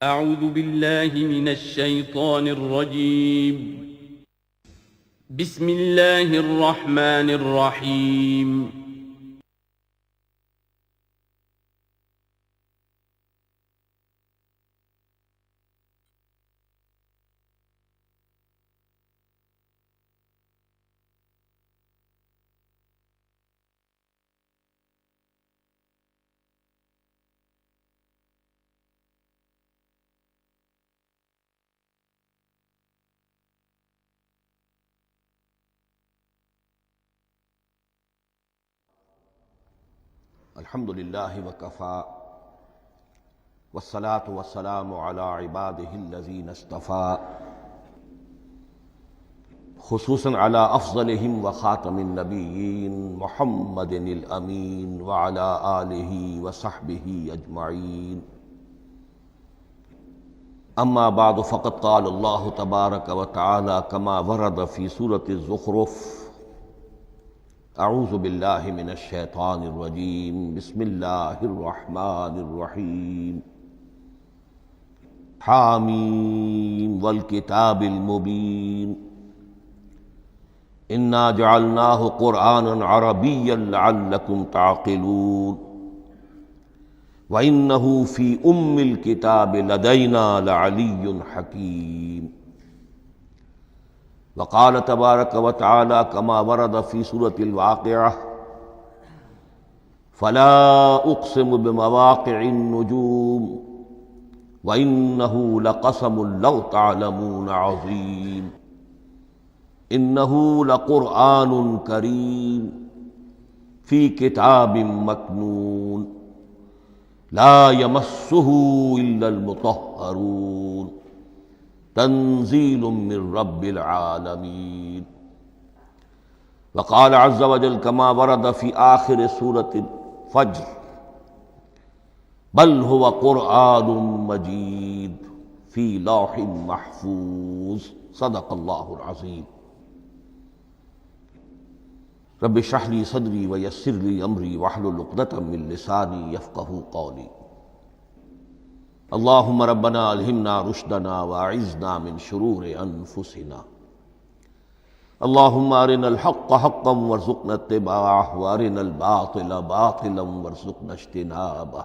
اعوذ باللہ من الشیطان الرجیم بسم اللہ الرحمن الرحیم الحمد للہ وکفیٰ والصلاة والسلام علی عبادہ الذین اصطفیٰ خصوصاً علی افضلہم وخاتم النبیین محمد الامین وعلی آلہ وصحبہ اجمعین اما بعد فقد قال اللہ تبارک وتعالی کما ورد فی سورۃ الزخرف اعوذ باللہ من الشیطان الرجیم بسم اللہ الرحمن الرحیم حامیم والکتاب المبین انا جعلناہ قرآنا عربیا لعلکم تعقلون وإنہ فی الکتاب لدینا لعلی حکیم وقال تبارک وتعالی کما ورد فی سورۃ الواقعہ فلا اقسم بمواقع النجوم وإنہ لقسم لو تعلمون عظیم انہ لقرآن کریم فی کتاب مکنون لا یمسہ الا المطہرون تنزیل من رب العالمین وقال عز وجل کما ورد فی آخر سورۃ الفجر بل هو قرآن مجید فی لوح محفوظ صدق اللہ العظیم رب اشرح لی صدری ویسر لی امری واحلل عقدۃ من لسانی یفقہوا قولی اللہم ربنا الہمنا رشدنا واعذنا من شرور انفسنا اللہم ارنا الحق حقا وارزقنا اتباعہ وارنا الباطل باطلا وارزقنا اجتنابہ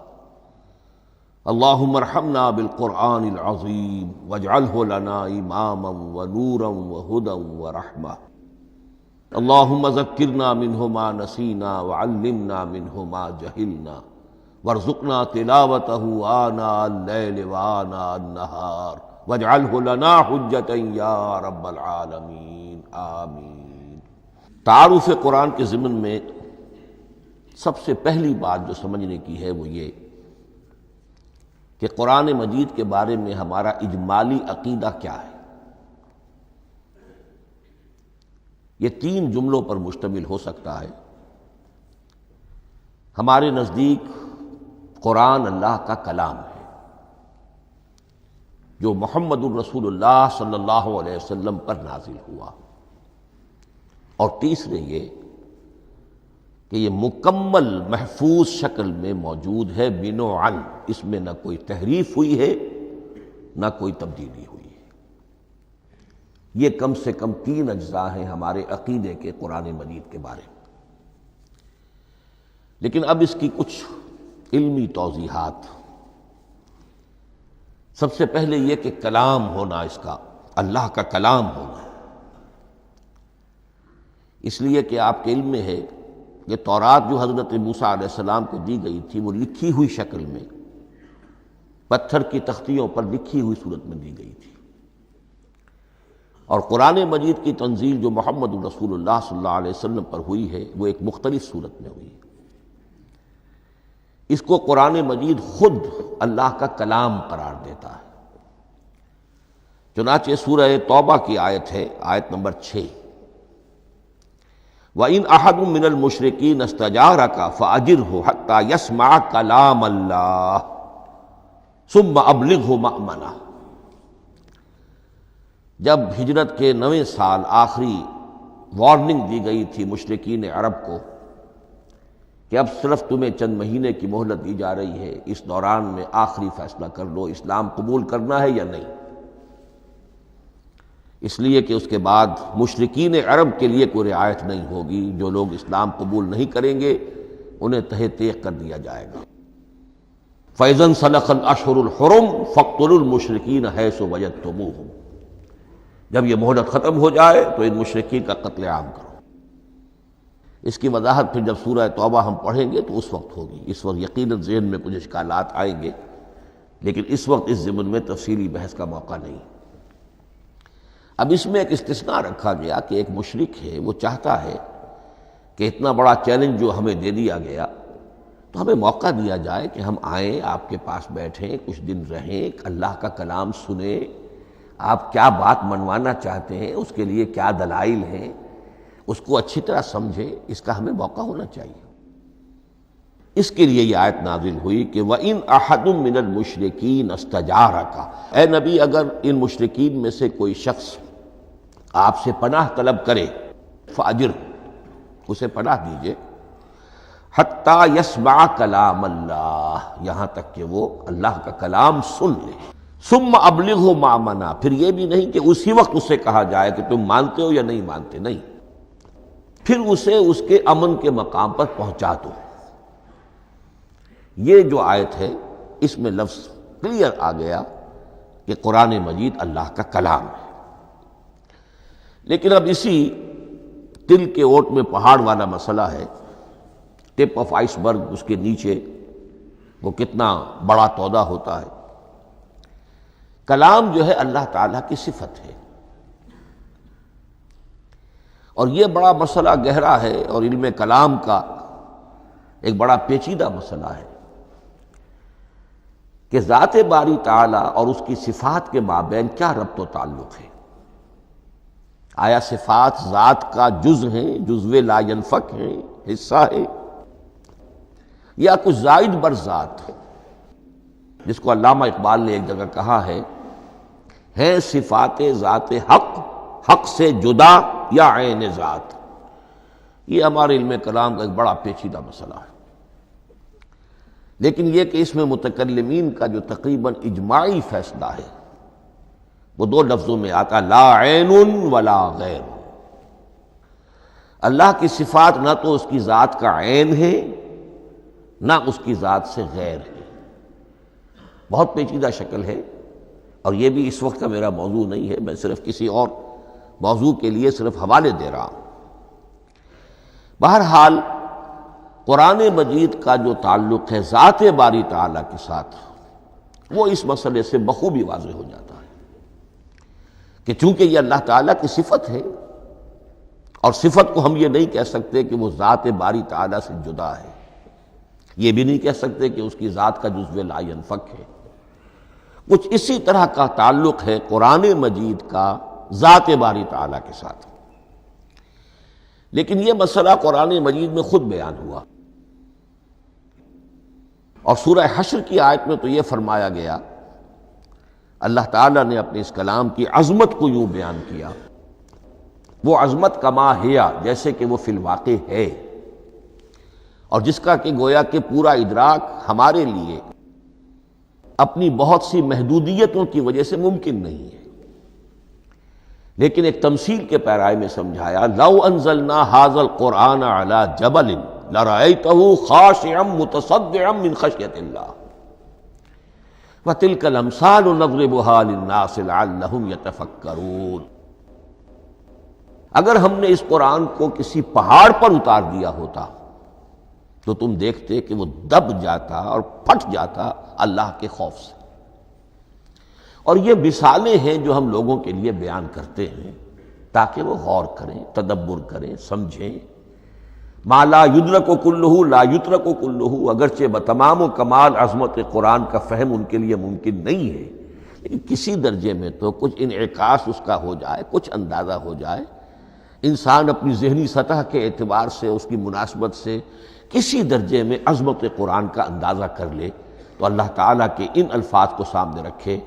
اللہم ارحمنا بالقرآن العظیم واجعلہ لنا اماما ونورا وہدا ورحمہ اللہم ذکرنا منہ ما نسینا وعلمنا منہ ما جہلنا وارزقنا تلاوتہ آناء اللیل وآناء النہار واجعلہ لنا حجتا یا رب العالمین آمین۔ تعارف قرآن کے ضمن میں سب سے پہلی بات جو سمجھنے کی ہے وہ یہ کہ قرآن مجید کے بارے میں ہمارا اجمالی عقیدہ کیا ہے۔ یہ 3 جملوں پر مشتمل ہو سکتا ہے۔ ہمارے نزدیک قرآن اللہ کا کلام ہے جو محمد الرسول اللہ صلی اللہ علیہ وسلم پر نازل ہوا، اور تیسرے یہ کہ یہ مکمل محفوظ شکل میں موجود ہے بنوعاً، اس میں نہ کوئی تحریف ہوئی ہے نہ کوئی تبدیلی ہوئی ہے۔ یہ کم سے کم 3 اجزاء ہیں ہمارے عقیدے کے قرآن مجید کے بارے میں۔ لیکن اب اس کی کچھ علمی توضیحات۔ سب سے پہلے یہ کہ کلام ہونا، اس کا اللہ کا کلام ہونا، اس لیے کہ آپ کے علم میں ہے کہ تورات جو حضرت موسیٰ علیہ السلام کو دی گئی تھی وہ لکھی ہوئی شکل میں پتھر کی تختیوں پر لکھی ہوئی صورت میں دی گئی تھی، اور قرآن مجید کی تنزیل جو محمد رسول اللہ صلی اللہ علیہ وسلم پر ہوئی ہے وہ ایک مختلف صورت میں ہوئی ہے۔ اس کو قرآن مجید خود اللہ کا کلام قرار دیتا ہے۔ چنانچہ سورہ توبہ کی آیت ہے، آیت نمبر 6، وَإِنْ أَحَدٌ مِّنَ الْمُشْرِكِينَ اسْتَجَارَكَ فَأَجِرْهُ حَتَّى يَسْمَعَ كَلَامَ اللَّهِ ثُمَّ أَبْلِغْهُ مَأْمَنَهُ۔ جب ہجرت کے 9ویں سال آخری وارننگ دی گئی تھی مشرکین عرب کو کہ اب صرف تمہیں چند مہینے کی مہلت دی جا رہی ہے، اس دوران میں آخری فیصلہ کر لو اسلام قبول کرنا ہے یا نہیں، اس لیے کہ اس کے بعد مشرکین عرب کے لیے کوئی رعایت نہیں ہوگی، جو لوگ اسلام قبول نہیں کریں گے انہیں تہہ تیغ کر دیا جائے گا۔ فَإِذَا انْسَلَخَ الْأَشْهُرُ الْحُرُمُ فَاقْتُلُوا الْمُشْرِكِينَ حَيْثُ وَجَدتُّمُوهُمْ، جب یہ مہلت ختم ہو جائے تو ان مشرکین کا قتل عام کرو۔ اس کی وضاحت پھر جب سورہ توبہ ہم پڑھیں گے تو اس وقت ہوگی، اس وقت یقیناً ذہن میں کچھ اشکالات آئیں گے، لیکن اس وقت اس ضمن میں تفصیلی بحث کا موقع نہیں۔ اب اس میں ایک استثناء رکھا گیا کہ ایک مشرک ہے، وہ چاہتا ہے کہ اتنا بڑا چیلنج جو ہمیں دے دیا گیا تو ہمیں موقع دیا جائے کہ ہم آئیں، آپ کے پاس بیٹھیں، کچھ دن رہیں، اللہ کا کلام سنیں، آپ کیا بات منوانا چاہتے ہیں، اس کے لیے کیا دلائل ہیں، اس کو اچھی طرح سمجھیں، اس کا ہمیں موقع ہونا چاہیے۔ اس کے لیے یہ آیت نازل ہوئی کہ وَإِنْ أَحَدٌ مِّنَ الْمُشْرِكِينَ اسْتَجَارَكَ، اے نبی اگر ان مشرکین میں سے کوئی شخص آپ سے پناہ طلب کرے فَأَجِرْهُ، اسے پناہ دیجئے، حَتَّى يَسْمَعَ كَلَامَ اللَّهِ، یہاں تک کہ وہ اللہ کا کلام سن لے، ثُمَّ أَبْلِغْهُ مَأْمَنَا، پھر یہ بھی نہیں کہ اسی وقت اسے کہا جائے کہ تم مانتے ہو یا نہیں مانتے، نہیں، پھر اسے اس کے امن کے مقام پر پہنچا دو۔ یہ جو آیت ہے اس میں لفظ کلیئر آ گیا کہ قرآن مجید اللہ کا کلام ہے، لیکن اب اسی تل کے اوٹ میں پہاڑ والا مسئلہ ہے، ٹپ آف آئس برگ، اس کے نیچے وہ کتنا بڑا تودا ہوتا ہے۔ کلام جو ہے اللہ تعالیٰ کی صفت ہے، اور یہ بڑا مسئلہ گہرا ہے، اور علم کلام کا ایک بڑا پیچیدہ مسئلہ ہے کہ ذات باری تعالیٰ اور اس کی صفات کے مابین کیا ربط و تعلق ہے۔ آیا صفات ذات کا جز ہیں، جزو لا ینفک ہیں، حصہ ہے، یا کچھ زائد بر ذات ہے، جس کو علامہ اقبال نے ایک جگہ کہا ہے صفات ذات حق، حق سے جدا یا عین ذات۔ یہ ہمارے علم کلام کا ایک بڑا پیچیدہ مسئلہ ہے، لیکن یہ کہ اس میں متکلمین کا جو تقریباً اجماعی فیصلہ ہے وہ دو لفظوں میں آتا، لا عین ولا غیر۔ اللہ کی صفات نہ تو اس کی ذات کا عین ہے نہ اس کی ذات سے غیر ہے، بہت پیچیدہ شکل ہے، اور یہ بھی اس وقت کا میرا موضوع نہیں ہے، میں صرف کسی اور موضوع کے لیے صرف حوالے دے رہا ہوں۔ بہرحال قرآن مجید کا جو تعلق ہے ذات باری تعالیٰ کے ساتھ، وہ اس مسئلے سے بخوبی واضح ہو جاتا ہے کہ چونکہ یہ اللہ تعالیٰ کی صفت ہے، اور صفت کو ہم یہ نہیں کہہ سکتے کہ وہ ذات باری تعالیٰ سے جدا ہے، یہ بھی نہیں کہہ سکتے کہ اس کی ذات کا جزو لا ینفک ہے، کچھ اسی طرح کا تعلق ہے قرآن مجید کا ذات باری تعالیٰ کے ساتھ۔ لیکن یہ مسئلہ قرآن مجید میں خود بیان ہوا، اور سورہ حشر کی آیت میں تو یہ فرمایا گیا، اللہ تعالیٰ نے اپنے اس کلام کی عظمت کو یوں بیان کیا، وہ عظمت کما ہیا، جیسے کہ وہ فی الواقع ہے، اور جس کا کہ گویا کہ پورا ادراک ہمارے لیے اپنی بہت سی محدودیتوں کی وجہ سے ممکن نہیں ہے، لیکن ایک تمثیل کے پیرائے میں سمجھایا، لو انزلنا ھذا القرآن علی جبل لرأیتہ خاشعا متصدعا من خشیۃ اللہ وتلک الامثال نضربها للناس لعلهم یتفکرون۔ اگر ہم نے اس قرآن کو کسی پہاڑ پر اتار دیا ہوتا تو تم دیکھتے کہ وہ دب جاتا اور پھٹ جاتا اللہ کے خوف سے۔ اور یہ مثالیں ہیں جو ہم لوگوں کے لیے بیان کرتے ہیں تاکہ وہ غور کریں، تدبر کریں، سمجھیں۔ ما لا یدرک کلہ لا یترک کلہ، اگرچہ بتمام و کمال عظمت قرآن کا فہم ان کے لیے ممکن نہیں ہے، لیکن کسی درجے میں تو کچھ انعکاس اس کا ہو جائے، کچھ اندازہ ہو جائے، انسان اپنی ذہنی سطح کے اعتبار سے، اس کی مناسبت سے کسی درجے میں عظمت قرآن کا اندازہ کر لے، تو اللہ تعالیٰ کے ان الفاظ کو سامنے رکھے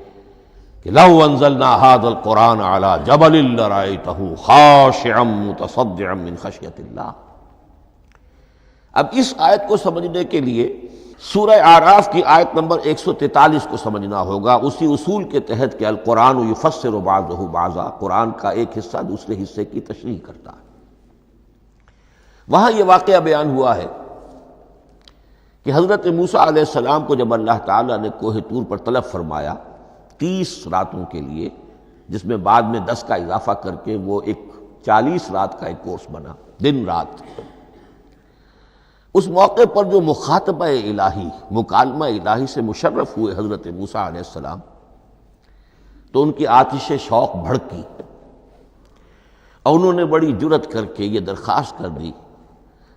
کہ لو انزلنا ھذا القرآن علی جبل لرأیتہ خاشعا متصدعا من خشیۃ اللہ۔ اب اس آیت کو سمجھنے کے لیے سورہ اعراف کی آیت نمبر 143 کو سمجھنا ہوگا، اسی اصول کے تحت کہ القرآن یفسر بعضہ بعضا، قرآن کا ایک حصہ دوسرے حصے کی تشریح کرتا ہے۔ وہاں یہ واقعہ بیان ہوا ہے کہ حضرت موسیٰ علیہ السلام کو جب اللہ تعالیٰ نے کوہ طور پر طلب فرمایا 30 راتوں کے لیے، جس میں بعد میں 10 کا اضافہ کر کے وہ ایک 40 رات کا ایک کورس بنا، دن رات، اس موقع پر جو مخاطبہ الہی، مکالمہ الہی سے مشرف ہوئے حضرت موسیٰ علیہ السلام، تو ان کی آتش شوق بھڑکی اور انہوں نے بڑی جرأت کر کے یہ درخواست کر دی،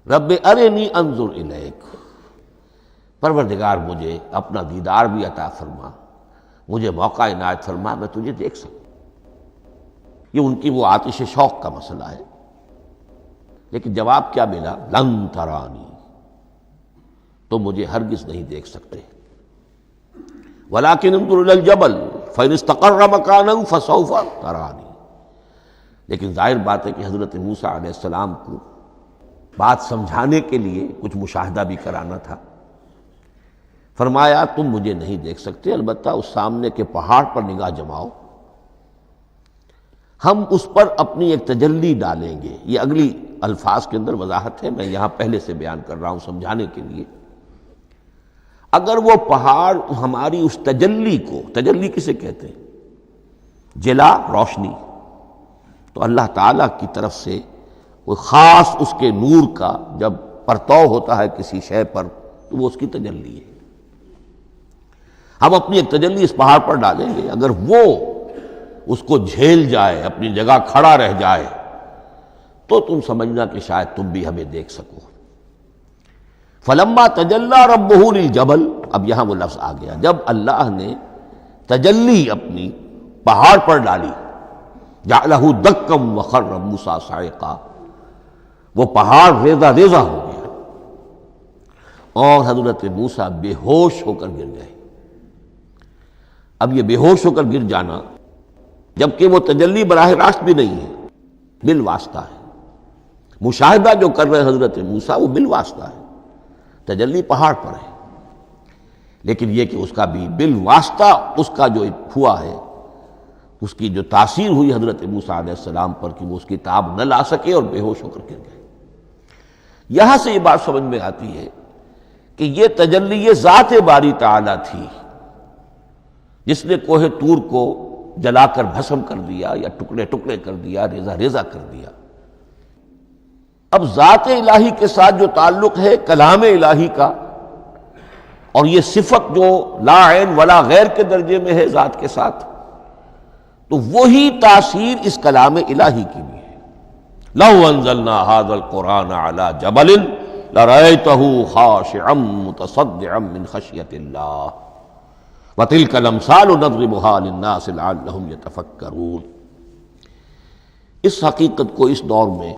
رب ارنی انظر الیک، پروردگار مجھے اپنا دیدار بھی عطا فرما، مجھے موقع عنایت فرما، میں تجھے دیکھ سکوں۔ یہ ان کی وہ آتش شوق کا مسئلہ ہے۔ لیکن جواب کیا ملا؟ لن ترانی، تو مجھے ہرگز نہیں دیکھ سکتے، ولیکن انظر الی الجبل فإن استقر مکانہ فسوف ترانی۔ لیکن ظاہر بات ہے کہ حضرت موسیٰ علیہ السلام کو بات سمجھانے کے لیے کچھ مشاہدہ بھی کرانا تھا۔ فرمایا تم مجھے نہیں دیکھ سکتے، البتہ اس سامنے کے پہاڑ پر نگاہ جماؤ، ہم اس پر اپنی ایک تجلی ڈالیں گے۔ یہ اگلی الفاظ کے اندر وضاحت ہے، میں یہاں پہلے سے بیان کر رہا ہوں سمجھانے کے لیے۔ اگر وہ پہاڑ ہماری اس تجلی کو، تجلی کسے کہتے ہیں؟ جلا، روشنی، تو اللہ تعالیٰ کی طرف سے کوئی خاص اس کے نور کا جب پرتو ہوتا ہے کسی شے پر تو وہ اس کی تجلی ہے۔ ہم اپنی ایک تجلی اس پہاڑ پر ڈالیں گے، اگر وہ اس کو جھیل جائے، اپنی جگہ کھڑا رہ جائے، تو تم سمجھنا کہ شاید تم بھی ہمیں دیکھ سکو۔ فلما تجلی ربہ للجبل، اب یہاں وہ لفظ آ گیا، جب اللہ نے تجلی اپنی پہاڑ پر ڈالی، جعلہ دکا وخر موسیٰ صعقا، وہ پہاڑ ریزہ ریزہ ہو گیا اور حضرت موسیٰ بے ہوش ہو کر گر گئے۔ اب یہ بے ہوش ہو کر گر جانا، جبکہ وہ تجلی براہ راست بھی نہیں ہے، بالواسطہ ہے۔ مشاہدہ جو کر رہے حضرت موسیٰ وہ بالواسطہ ہے، تجلی پہاڑ پر ہے، لیکن یہ کہ اس کا بھی بالواسطہ اس کا جو ہوا ہے، اس کی جو تاثیر ہوئی حضرت موسیٰ علیہ السلام پر کہ وہ اس کی تاب نہ لا سکے اور بے ہوش ہو کر گر گئے۔ یہاں سے یہ بات سمجھ میں آتی ہے کہ یہ تجلی یہ ذات باری تعالیٰ تھی جس نے کوہ طور کو جلا کر بھسم کر دیا یا ٹکڑے ٹکڑے کر دیا، ریزہ ریزہ کر دیا۔ اب ذات الہی کے ساتھ جو تعلق ہے کلام الہی کا، اور یہ صفت جو لا عین ولا غیر کے درجے میں ہے ذات کے ساتھ، تو وہی تاثیر اس کلام الہی کی بھی ہے۔ لو انزلنا هذا القرآن على جبل لرأيته خاشعا متصدعا من خشية الله وَتِلْكَ الْأَمْثَالُ نَضْرِبُهَا لِلنَّاسِ لَعَلَّهُمْ يَتَفَكَّرُونَ۔ اس حقیقت کو اس دور میں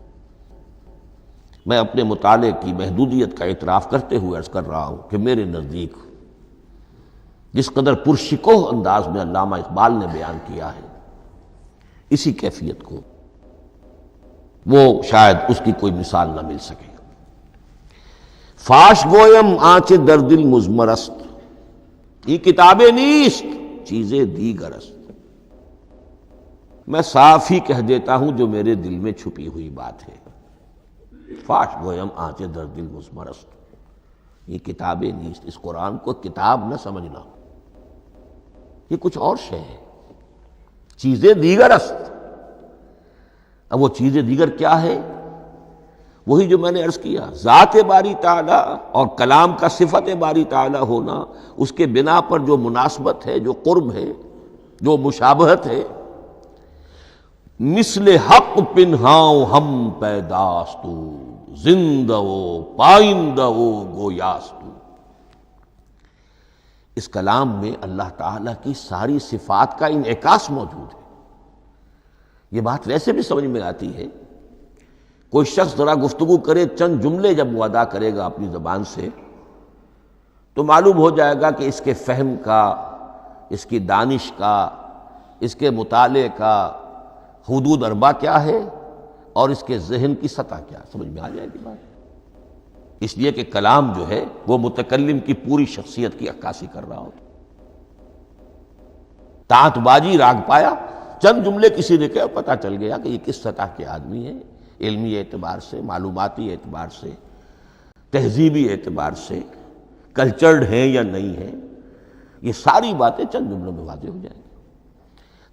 میں اپنے مطالعے کی محدودیت کا اعتراف کرتے ہوئے عرض کر رہا ہوں کہ میرے نزدیک جس قدر پرشکوہ انداز میں علامہ اقبال نے بیان کیا ہے، اسی کیفیت کو وہ شاید اس کی کوئی مثال نہ مل سکے۔ فاش گویم آنچ در دل مضمرست، یہ کتابیں نیست چیزیں دیگر است، میں صاف ہی کہہ دیتا ہوں جو میرے دل میں چھپی ہوئی بات ہے۔ فاش گویم آنچ در دل مضمرست، یہ کتابیں نیست، اس قرآن کو کتاب نہ سمجھنا، یہ کچھ اور شے ہے، چیزیں دیگر است۔ اب وہ چیزیں دیگر کیا ہے؟ وہی جو میں نے عرض کیا، ذات باری تعالیٰ اور کلام کا صفت باری تعالیٰ ہونا، اس کے بنا پر جو مناسبت ہے، جو قرب ہے، جو مشابہت ہے۔ مثل حق پنہاؤ ہم پیداستو، زندہ و پائندہ و گویاستو۔ اس کلام میں اللہ تعالیٰ کی ساری صفات کا انعکاس موجود ہے۔ یہ بات ویسے بھی سمجھ میں آتی ہے، کوئی شخص ذرا گفتگو کرے، چند جملے جب وہ ادا کرے گا اپنی زبان سے، تو معلوم ہو جائے گا کہ اس کے فہم کا، اس کی دانش کا، اس کے مطالعے کا حدود اربع کیا ہے اور اس کے ذہن کی سطح کیا، سمجھ میں آ جائے گی بات۔ اس لیے کہ کلام جو ہے وہ متکلم کی پوری شخصیت کی عکاسی کر رہا ہوتا. تانت بازی راگ پایا، چند جملے کسی نے کہا، پتہ چل گیا کہ یہ کس سطح کے آدمی ہیں، علمی اعتبار سے، معلوماتی اعتبار سے، تہذیبی اعتبار سے، کلچرڈ ہیں یا نہیں ہیں. یہ ساری باتیں چند جملوں میں واضح ہو جائیں گی.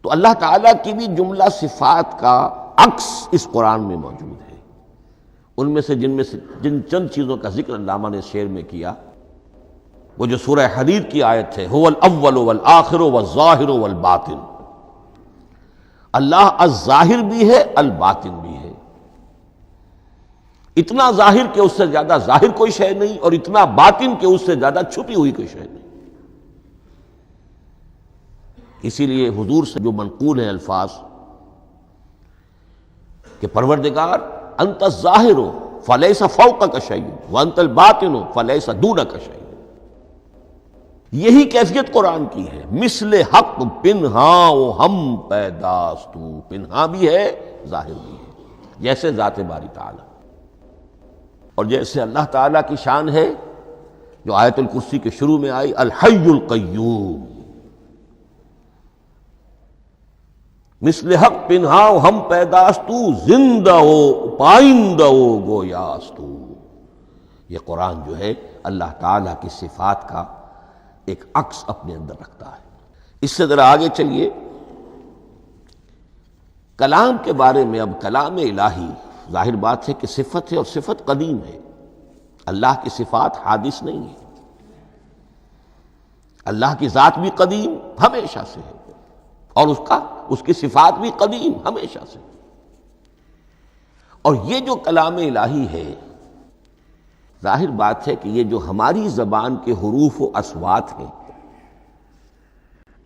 تو اللہ تعالیٰ کی بھی جملہ صفات کا عکس اس قرآن میں موجود ہے. ان میں سے جن چند چیزوں کا ذکر علامہ نے شعر میں کیا، وہ جو سورہ حدید کی آیت ہے، هو الاول والآخر والظاہر والباطن. اللہ الظاہر بھی ہے، الباطن بھی ہے. اتنا ظاہر کہ اس سے زیادہ ظاہر کوئی شے نہیں، اور اتنا باطن کہ اس سے زیادہ چھپی ہوئی کوئی شے نہیں. اسی لیے حضور سے جو منقول ہیں الفاظ کہ پروردگار انت الظاہر فلیس فوقک شیء وانت الباطن فلیس دونک شیء. یہی کیفیت قرآن کی ہے. مثل حق پنہاں و ہم پیداستو، پنہاں بھی ہے ظاہر بھی ہے، جیسے ذات باری تعالی. اور جیسے اللہ تعالیٰ کی شان ہے جو آیت الکرسی کے شروع میں آئی، الحی القیوم. مثل حق پنہاں و ہم پیداستو، زندہ و پائندہ و گویاستو. یہ قرآن جو ہے اللہ تعالیٰ کی صفات کا ایک عکس اپنے اندر رکھتا ہے. اس سے ذرا آگے چلیے. کلام کے بارے میں اب کلام الہی ظاہر بات ہے کہ صفت ہے، اور صفت قدیم ہے. اللہ کی صفات حادث نہیں ہے. اللہ کی ذات بھی قدیم ہمیشہ سے ہے، اور اس کی صفات بھی قدیم ہمیشہ سے. اور یہ جو کلام الہی ہے، ظاہر بات ہے کہ یہ جو ہماری زبان کے حروف و اصوات ہیں،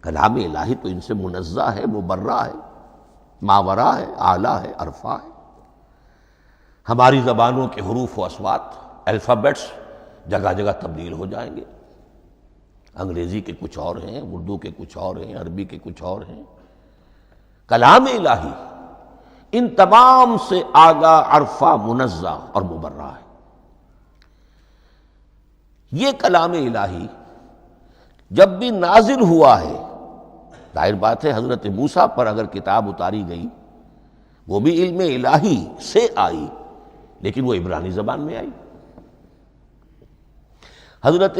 کلام الہی تو ان سے منزہ ہے، مبرہ ہے، ماورا ہے، اعلیٰ ہے، عرفہ ہے. ہماری زبانوں کے حروف و اصوات، الفابیٹس جگہ جگہ تبدیل ہو جائیں گے. انگریزی کے کچھ اور ہیں، اردو کے کچھ اور ہیں، عربی کے کچھ اور ہیں. کلام الہی ان تمام سے آگاہ، عرفہ، منزہ اور مبرہ ہے. یہ کلام الہی جب بھی نازل ہوا ہے، ظاہر بات ہے حضرت موسیٰ پر اگر کتاب اتاری گئی وہ بھی علم الہی سے آئی، لیکن وہ عبرانی زبان میں آئی. حضرت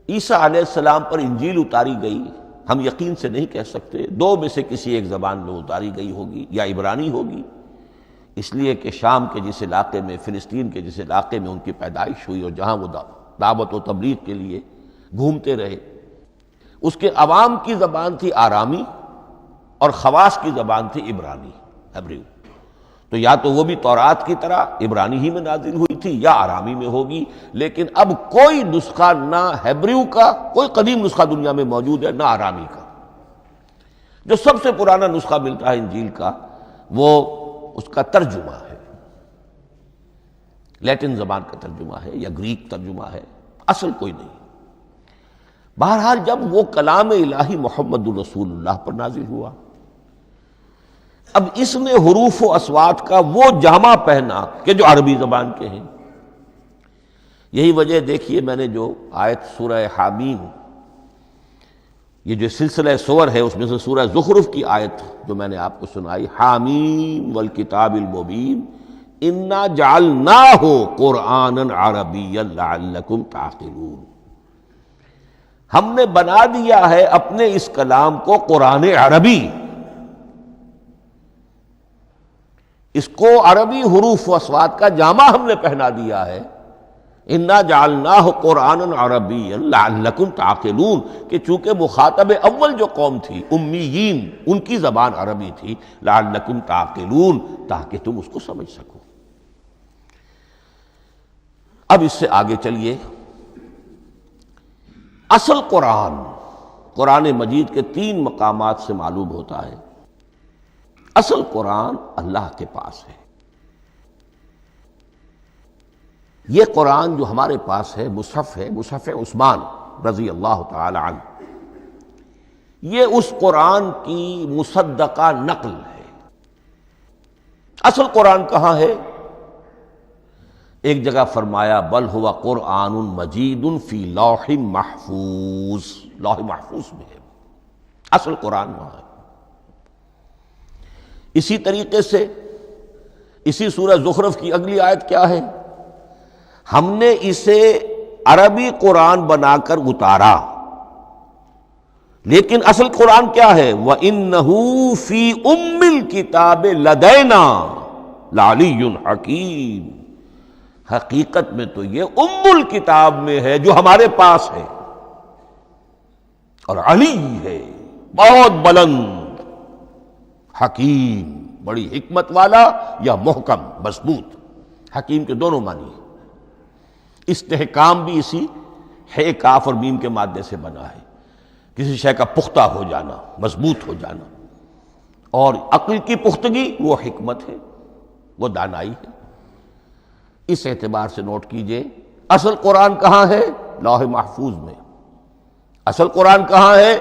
عیسیٰ علیہ السلام پر انجیل اتاری گئی، ہم یقین سے نہیں کہہ سکتے، دو میں سے کسی ایک زبان میں اتاری گئی ہوگی، یا عبرانی ہوگی، اس لیے کہ شام کے جس علاقے میں، فلسطین کے جس علاقے میں ان کی پیدائش ہوئی اور جہاں وہ دعوت و تبلیغ کے لیے گھومتے رہے، اس کے عوام کی زبان تھی آرامی، اور خواص کی زبان تھی عبرانی، ہیبریو. تو یا تو وہ بھی تورات کی طرح عبرانی ہی میں نازل ہوئی تھی، یا آرامی میں ہوگی. لیکن اب کوئی نسخہ نہ ہیبریو کا، کوئی قدیم نسخہ دنیا میں موجود ہے، نہ آرامی کا. جو سب سے پرانا نسخہ ملتا ہے انجیل کا، وہ اس کا ترجمہ ہے، لیٹن زبان کا ترجمہ ہے یا گریک ترجمہ ہے، اصل کوئی نہیں. بہرحال جب وہ کلام الہی محمد الرسول اللہ پر نازل ہوا، اب اس نے حروف و اصوات کا وہ جامہ پہنا کہ جو عربی زبان کے ہیں. یہی وجہ دیکھیے، میں نے جو آیت سورہ حامیم، یہ جو سلسلہ سور ہے اس میں سے سورہ زخرف کی آیت جو میں نے آپ کو سنائی، حامیم والکتاب المبین انا جعلناہ قرآنا عربیا لعلکم تعقلون. ہم نے بنا دیا ہے اپنے اس کلام کو قرآن عربی، اس کو عربی حروف و اصوات کا جامہ ہم نے پہنا دیا ہے. انا جعلناہ قرآنا عربیا لعلکم تعقلون، کہ چونکہ مخاطب اول جو قوم تھی امیین، ان کی زبان عربی تھی، لعلکم تعقلون، تاکہ تم اس کو سمجھ سکو. اب اس سے آگے چلیے. اصل قرآن مجید کے 3 مقامات سے معلوم ہوتا ہے. اصل قرآن اللہ کے پاس ہے. یہ قرآن جو ہمارے پاس ہے، مصحف عثمان رضی اللہ تعالی عنہ، یہ اس قرآن کی مصدقہ نقل ہے. اصل قرآن کہاں ہے؟ ایک جگہ فرمایا بل ہوا قرآن مجید فی لوح محفوظ، لوح محفوظ میں ہے، اصل قرآن وہاں ہے۔ اسی طریقے سے اسی سورہ زخرف کی اگلی آیت کیا ہے؟ ہم نے اسے عربی قرآن بنا کر اتارا، لیکن اصل قرآن کیا ہے؟ وَإِنَّهُ فِي أُمِّ الْكِتَابِ لَدَيْنَا لَعَلِيٌّ حَكِيمٌ، حقیقت میں تو یہ ام الکتاب میں ہے جو ہمارے پاس ہے، اور علی ہے بہت بلند، حکیم بڑی حکمت والا، یا محکم مضبوط۔ حکیم کے دونوں معنی ہیں۔ استحکام بھی اسی ہے کاف اور میم کے مادے سے بنا ہے، کسی شے کا پختہ ہو جانا، مضبوط ہو جانا، اور عقل کی پختگی وہ حکمت ہے، وہ دانائی ہے۔ اس اعتبار سے نوٹ کیجئے اصل قرآن کہاں ہے؟ لوح محفوظ میں۔ اصل قرآن کہاں ہے؟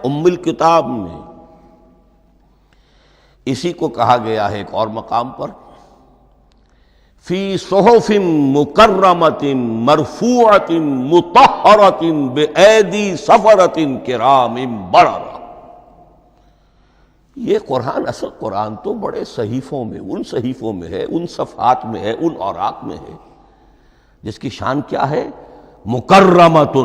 ام الکتاب میں۔ اسی کو کہا گیا ہے ایک اور مقام پر فی صحف مکرمۃ مرفوعۃ مطہرۃ بأیدی سفرۃ کرام بررہ۔ یہ قرآن، اصل قرآن تو بڑے صحیفوں میں، ان صحیفوں میں ہے، ان صفحات میں ہے، ان اوراق میں ہے، جس کی شان کیا ہے؟ مکرمۃ،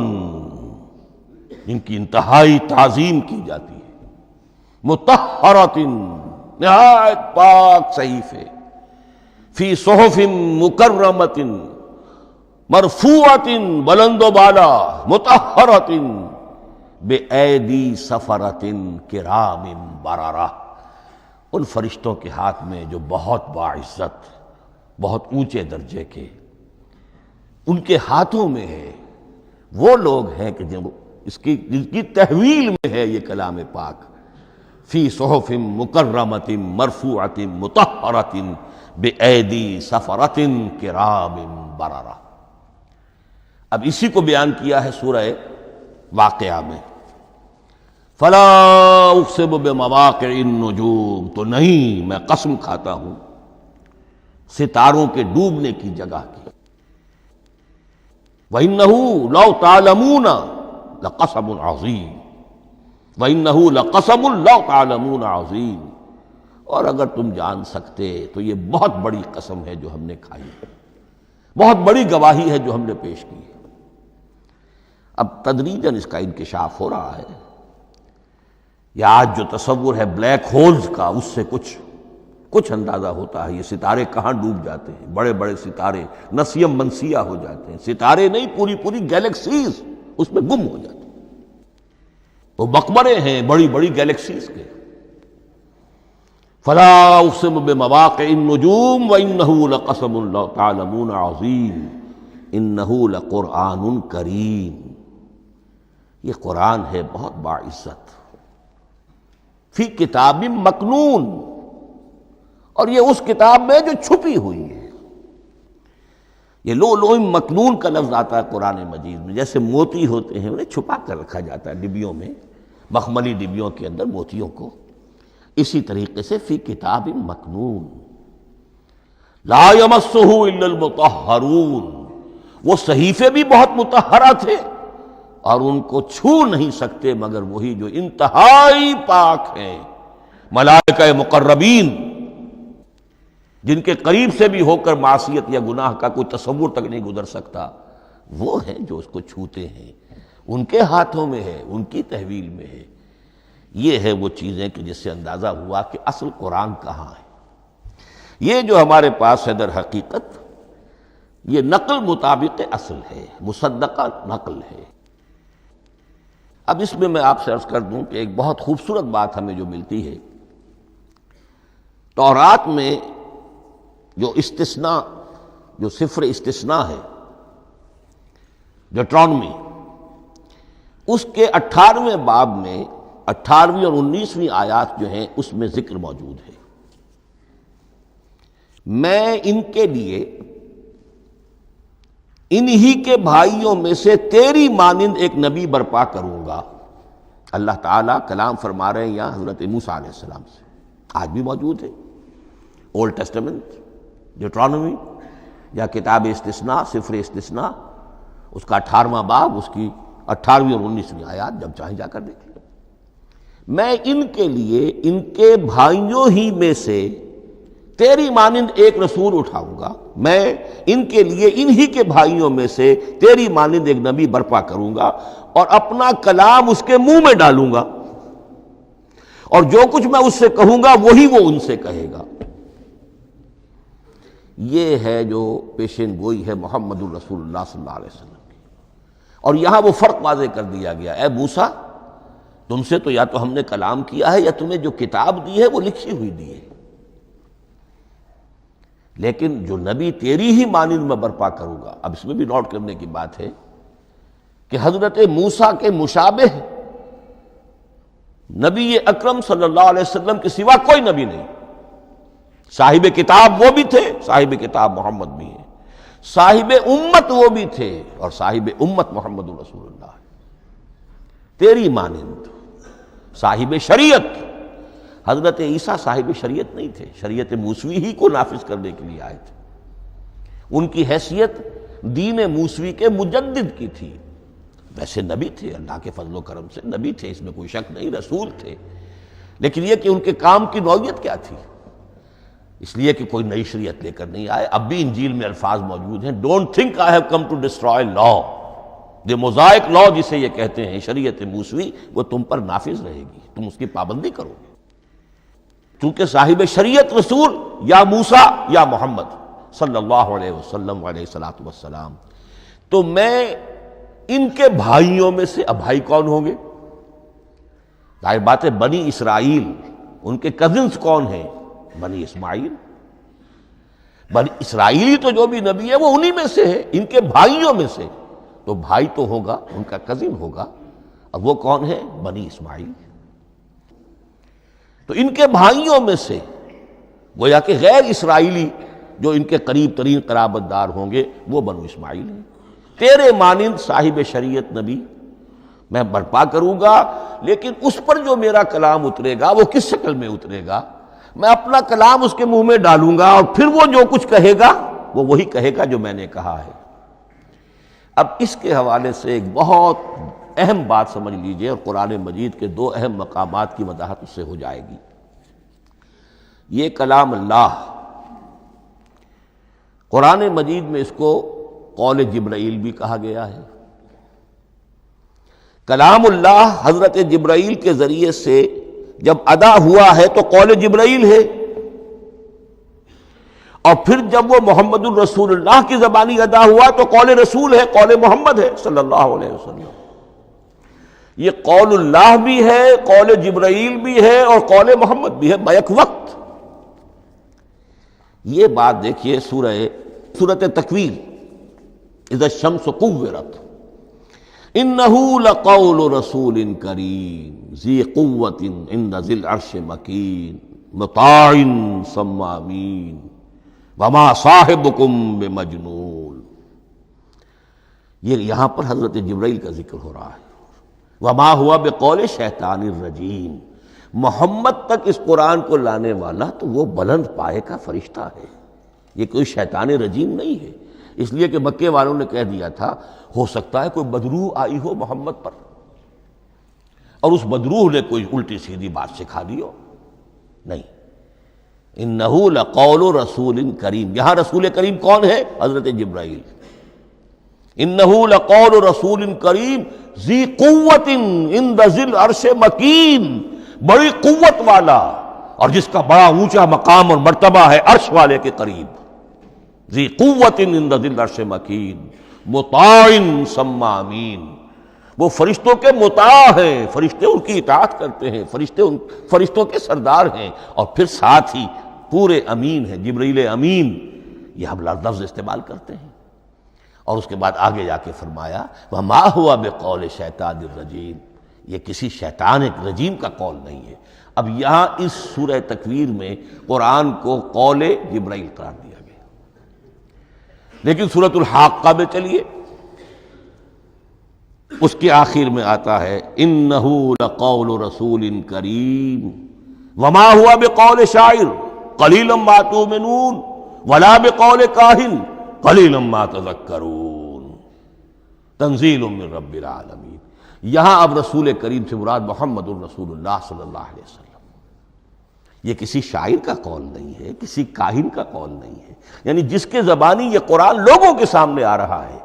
جن کی انتہائی تعظیم کی جاتی ہے، مطہرۃ، نہایت پاک صحیفے، فی صحف مکرمۃ مرفوعۃ، بلند و بالا، مطہرۃ بِأَيْدِي سَفَرَةٍ كِرَامٍ بَرَرَةٍ، ان فرشتوں کے ہاتھ میں جو بہت باعزت، بہت اونچے درجے کے، ان کے ہاتھوں میں ہے۔ وہ لوگ ہیں کہ جن کی تحویل میں ہے یہ کلام پاک، فی صحف مکرمۃ مرفوعۃ مطہرۃ بِأَيْدِي سَفَرَةٍ كِرَامٍ بَرَرَةٍ۔ اب اسی کو بیان کیا ہے سورہ واقعہ میں، فلا اقسم بمواقع النجوم، تو نہیں، میں قسم کھاتا ہوں ستاروں کے ڈوبنے کی جگہ کی۔ وَإِنَّهُ لَوْ تَعْلَمُونَ لَقَسَمٌ عَظِيمٌ، وَإِنَّهُ لَقَسَمٌ لَوْ تَعْلَمُونَ عَظِيمٌ، اور اگر تم جان سکتے تو یہ بہت بڑی قسم ہے جو ہم نے کھائی ہے، بہت بڑی گواہی ہے جو ہم نے پیش کی ہے۔ اب تدریجاً اس کا انکشاف ہو رہا ہے۔ یہ آج جو تصور ہے بلیک ہولز کا، اس سے کچھ اندازہ ہوتا ہے یہ ستارے کہاں ڈوب جاتے ہیں۔ بڑے بڑے ستارے نسیم منسیہ ہو جاتے ہیں، ستارے نہیں، پوری گیلیکسیز اس میں گم ہو جاتے ہیں، وہ مقبرے ہیں بڑی بڑی گیلیکسیز کے۔ فلا اقسم بمواقع النجوم وانه لقسم لو تعلمون عظیم انه لقرآن کریم، یہ قرآن ہے بہت باعزت، فی کتاب مکنون، اور یہ اس کتاب میں جو چھپی ہوئی ہے۔ یہ لؤلؤ مکنون کا لفظ آتا ہے قرآن مجید میں، جیسے موتی ہوتے ہیں انہیں چھپا کر رکھا جاتا ہے ڈبیوں میں، مخملی ڈبیوں کے اندر موتیوں کو، اسی طریقے سے فی کتاب مکنون، لا یمسہ الا المطہرون، وہ صحیفے بھی بہت مطہرہ تھے اور ان کو چھو نہیں سکتے مگر وہی جو انتہائی پاک ہیں، ملائکہ مقربین، جن کے قریب سے بھی ہو کر معصیت یا گناہ کا کوئی تصور تک نہیں گزر سکتا، وہ ہیں جو اس کو چھوتے ہیں، ان کے ہاتھوں میں ہے، ان کی تحویل میں ہے۔ یہ ہے وہ چیزیں کہ جس سے اندازہ ہوا کہ اصل قرآن کہاں ہے۔ یہ جو ہمارے پاس ہے در حقیقت یہ نقل مطابق اصل ہے، مصدقہ نقل ہے۔ اب اس میں آپ سے عرض کر دوں کہ ایک بہت خوبصورت بات ہمیں جو ملتی ہے، تورات میں جو استثناء، جو صفر استثناء ہے، ڈیوٹرانومی، اس کے 18ویں باب میں 18ویں اور 19ویں آیات جو ہیں اس میں ذکر موجود ہے، میں ان کے لیے انہی کے بھائیوں میں سے تیری مانند ایک نبی برپا کروں گا۔ اللہ تعالیٰ کلام فرما رہے ہیں یہاں حضرت موسیٰ علیہ السلام سے، آج بھی موجود ہے، اولڈ ٹیسٹمنٹ، ڈیوٹرانومی، یا کتاب استثناء سفر استثناء اس کا 18واں باب، اس کی 18ویں اور 19ویں آیات، جب چاہیں جا کر دیکھ لیں۔ میں ان کے لیے ان کے بھائیوں ہی میں سے تیری مانند ایک رسول اٹھاؤں گا، میں ان کے لیے انہی کے بھائیوں میں سے تیری مانند ایک نبی برپا کروں گا اور اپنا کلام اس کے منہ میں ڈالوں گا، اور جو کچھ میں اس سے کہوں گا وہی وہ ان سے کہے گا۔ یہ ہے جو پیشین گوئی ہے محمد الرسول اللہ صلی اللہ علیہ وسلم کی۔ اور یہاں وہ فرق واضح کر دیا گیا، اے موسیٰ تم سے تو یا تو ہم نے کلام کیا ہے یا تمہیں جو کتاب دی ہے وہ لکھی ہوئی دی ہے، لیکن جو نبی تیری ہی مانند میں برپا کروں گا۔ اب اس میں بھی نوٹ کرنے کی بات ہے کہ حضرت موسیٰ کے مشابہ نبی اکرم صلی اللہ علیہ وسلم کے سوا کوئی نبی نہیں۔ صاحب کتاب وہ بھی تھے، صاحب کتاب محمد بھی ہیں، صاحب امت وہ بھی تھے، اور صاحب امت محمد رسول اللہ تیری مانند۔ صاحب شریعت، حضرت عیسیٰ صاحب شریعت نہیں تھے، شریعت موسوی ہی کو نافذ کرنے کے لیے آئے تھے۔ ان کی حیثیت دین موسوی کے مجدد کی تھی، ویسے نبی تھے، اللہ کے فضل و کرم سے نبی تھے، اس میں کوئی شک نہیں، رسول تھے، لیکن یہ کہ ان کے کام کی نوعیت کیا تھی، اس لیے کہ کوئی نئی شریعت لے کر نہیں آئے۔ اب بھی انجیل میں الفاظ موجود ہیں، don't think I have come to destroy law, the Mosaic law جسے یہ کہتے ہیں، شریعت موسوی، وہ تم پر نافذ رہے گی، تم اس کی پابندی کرو گے، چونکہ صاحب شریعت رسول یا موسیٰ یا محمد صلی اللہ علیہ وسلم علیہ الصلوۃ والسلام۔ تو میں ان کے بھائیوں میں سے، اب بھائی کون ہوں گے؟ ظاہر بات ہے بنی اسرائیل، ان کے کزنز کون ہیں؟ بنی اسماعیل۔ بنی اسرائیلی تو جو بھی نبی ہے وہ انہی میں سے ہے، ان کے بھائیوں میں سے، تو بھائی تو ہوگا، ان کا کزن ہوگا، اب وہ کون ہے؟ بنی اسماعیل۔ تو ان کے بھائیوں میں سے گویا کہ غیر اسرائیلی جو ان کے قریب ترین قرابت دار ہوں گے وہ بنو اسماعیل ہیں۔ تیرے مانند صاحب شریعت نبی میں برپا کروں گا، لیکن اس پر جو میرا کلام اترے گا وہ کس شکل میں اترے گا؟ میں اپنا کلام اس کے منہ میں ڈالوں گا، اور پھر وہ جو کچھ کہے گا وہ وہی کہے گا جو میں نے کہا ہے۔ اب اس کے حوالے سے ایک بہت اہم بات سمجھ لیجئے، اور قرآن مجید کے دو اہم مقامات کی وضاحت اس سے ہو جائے گی۔ یہ کلام اللہ، قرآن مجید میں اس کو قول جبرائیل بھی کہا گیا ہے۔ کلام اللہ حضرت جبرائیل کے ذریعے سے جب ادا ہوا ہے تو قول جبرائیل ہے، اور پھر جب وہ محمد الرسول اللہ کی زبانی ادا ہوا تو قول رسول ہے، قول محمد ہے صلی اللہ علیہ وسلم۔ یہ قول اللہ بھی ہے، قول جبرائیل بھی ہے، اور قول محمد بھی ہے بیک وقت۔ یہ بات دیکھیے سورۃ تکویر، اذا الشمس کورت، انہ لقول رسول کریم ذی قوت عند ذی العرش مکین مطاع ثم امین وما صاحبکم بمجنون۔ یہ یہاں پر حضرت جبرائیل کا ذکر ہو رہا ہے۔ وما ہوا بقول شیطان الرجیم، محمد تک اس قرآن کو لانے والا تو وہ بلند پائے کا فرشتہ ہے، یہ کوئی شیطان رجیم نہیں ہے، اس لیے کہ مکے والوں نے کہہ دیا تھا ہو سکتا ہے کوئی بدروح آئی ہو محمد پر، اور اس بدروح نے کوئی الٹی سیدھی بات سکھا دی ہو، نہیں۔ انہ لقول رسول کریم، یہاں رسول کریم کون ہے؟ حضرت جبرائیل۔ انہ لقول رسول کریم ذی قوت عند ذی العرش مکین، بڑی قوت والا اور جس کا بڑا اونچا مقام اور مرتبہ ہے عرش والے کے قریب۔ ذی قوت عند ذی العرش مکین مطاع ثم امین، وہ فرشتوں کے مطاع ہیں، فرشتے ان کی اطاعت کرتے ہیں، فرشتوں کے سردار ہیں، اور پھر ساتھ ہی پورے امین ہیں، جبرائیل امین، یہ ہم لفظ استعمال کرتے ہیں۔ اور اس کے بعد آگے جا کے فرمایا وما ہوا بقول شیطان الرجیم، یہ کسی شیطان رجیم کا قول نہیں ہے۔ اب یہاں اس سورہ تکویر میں قرآن کو قول جبرائیل قرار دیا گیا، لیکن سورۃ الحاقہ میں چلیے، اس کے آخر میں آتا ہے انہ لقول رسول کریم وما ہوا بقول شاعر قلیلا ما تؤمنون ولا بقول کاہن قلیلا ما تذکرون تنزیل من رب العالمین۔ یہاں اب رسول کریم سے مراد محمد الرسول اللہ صلی اللہ علیہ وسلم۔ یہ کسی شاعر کا قول نہیں ہے، کسی کاہن کا قول نہیں ہے، یعنی جس کے زبانی یہ قرآن لوگوں کے سامنے آ رہا ہے۔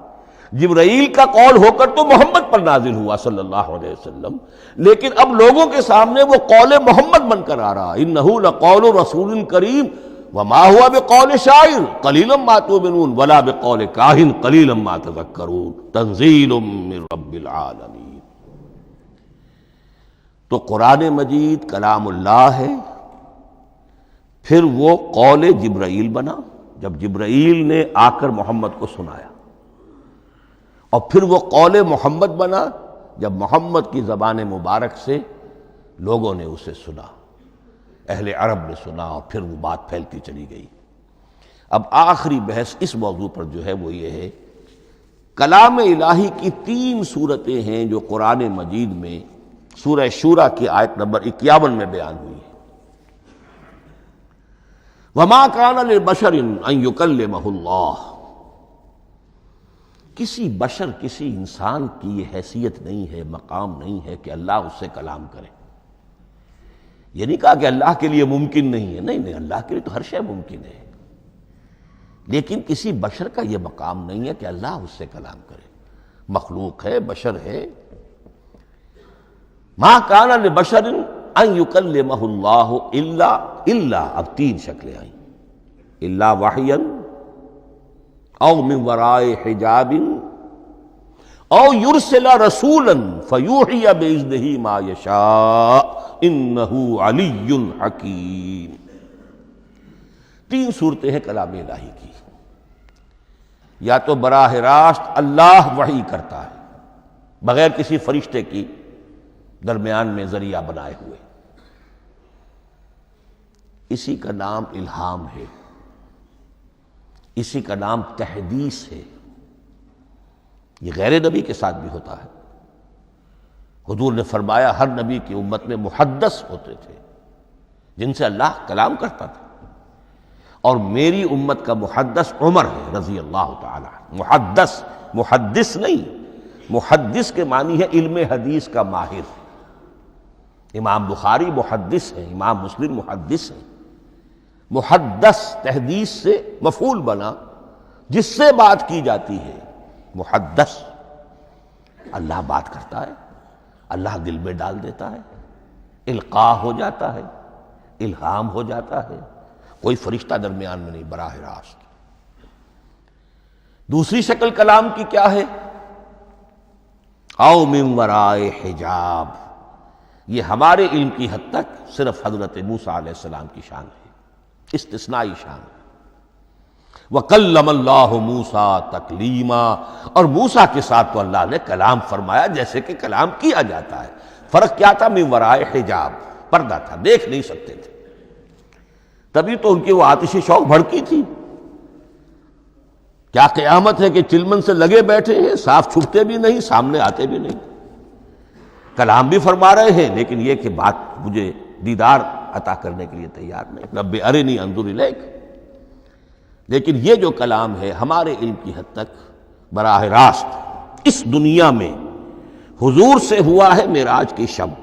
جبرائیل کا قول ہو کر تو محمد پر نازل ہوا صلی اللہ علیہ وسلم، لیکن اب لوگوں کے سامنے وہ قول محمد بن کر آ رہا۔ انہ لقول رسول کریم وما هو بقول شاعر قلیلا ما تؤمنون ولا بقول کاہن قلیلا ما تذکرون تنزیل من رب العالمین۔ تو قرآن مجید کلام اللہ ہے، پھر وہ قول جبرائیل بنا جب جبرائیل نے آ کر محمد کو سنایا، اور پھر وہ قول محمد بنا جب محمد کی زبان مبارک سے لوگوں نے اسے سنا، اہل عرب نے سنا، اور پھر وہ بات پھیلتی چلی گئی۔ اب آخری بحث اس موضوع پر جو ہے وہ یہ ہے، کلام الہی کی 3 صورتیں ہیں جو قرآن مجید میں سورہ شورى کی آیت نمبر 51 میں بیان ہوئی ہے۔ وما كان لبشر ان يكلمه اللہ، کسی بشر، کسی انسان کی یہ حیثیت نہیں ہے، مقام نہیں ہے کہ اللہ اس سے کلام کرے۔ یہ نہیں کہا کہ اللہ کے لیے ممکن نہیں ہے، نہیں، اللہ کے لیے تو ہر شے ممکن ہے، لیکن کسی بشر کا یہ مقام نہیں ہے کہ اللہ اس سے کلام کرے۔ مخلوق ہے، بشر ہے۔ ما کان لبشر ان یکلمہ اللہ الا اب 3 شکلیں آئیں، الا وحیا او من وراء حجاب او یرسل رسولا فیوحی باذنہ ما یشاء انہ علی حکیم۔ 3 صورتیں ہیں کلام الہی کی۔ یا تو براہ راست اللہ وحی کرتا ہے بغیر کسی فرشتے کی درمیان میں ذریعہ بنائے ہوئے، اسی کا نام الہام ہے، اسی کا نام تحدیث ہے۔ یہ غیر نبی کے ساتھ بھی ہوتا ہے۔ حضور نے فرمایا ہر نبی کی امت میں محدث ہوتے تھے جن سے اللہ کلام کرتا تھا، اور میری امت کا محدث عمر ہے رضی اللہ تعالی عنہ۔ محدث، محدث نہیں، محدث کے معنی ہے علم حدیث کا ماہر۔ امام بخاری محدث ہیں، امام مسلم محدث ہیں۔ محدث تحدیث سے مفعول بنا، جس سے بات کی جاتی ہے۔ محدث، اللہ بات کرتا ہے، اللہ دل میں ڈال دیتا ہے، القاء ہو جاتا ہے، الہام ہو جاتا ہے، کوئی فرشتہ درمیان میں نہیں، براہ راست۔ دوسری شکل کلام کی کیا ہے؟ او من وراء حجاب، یہ ہمارے علم کی حد تک صرف حضرت موسیٰ علیہ السلام کی شان ہے، استثنائی شان ہے۔ وَكَلَّمَ اللَّهُ مُوسَىٰ تَكْلِيمًا، اور موسیٰ کے ساتھ تو اللہ نے کلام فرمایا جیسے کہ کلام کیا جاتا ہے۔ فرق کیا تھا؟ من وراء حجاب، پردہ تھا، دیکھ نہیں سکتے تھے، تبھی تو ان کی وہ آتشی شوق بھڑکی تھی۔ کیا قیامت ہے کہ چلمن سے لگے بیٹھے ہیں، صاف چھپتے بھی نہیں، سامنے آتے بھی نہیں، کلام بھی فرما رہے ہیں، لیکن یہ کہ بات مجھے دیدار عطا کرنے کے لیے تیار نہیں، رب ارنی انظر الیک۔ لیکن یہ جو کلام ہے ہمارے علم کی حد تک براہ راست اس دنیا میں حضور سے ہوا ہے معراج کی شب،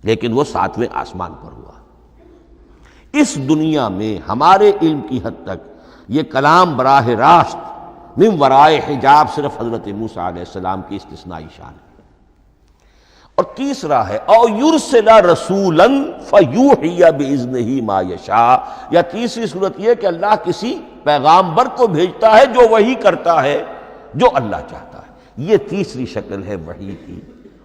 لیکن وہ 7ویں آسمان پر ہوا۔ اس دنیا میں ہمارے علم کی حد تک یہ کلام براہ راست من ورائے حجاب صرف حضرت موسیٰ علیہ السلام کی استثنائی شان ہے۔ اور تیسرا ہے او یرسل رسولا فیوحی باذنہ ما یشاء، یا تیسری صورت یہ کہ اللہ کسی پیغامبر کو بھیجتا ہے جو وحی کرتا ہے جو اللہ چاہتا ہے۔ یہ تیسری شکل ہے وحی کی۔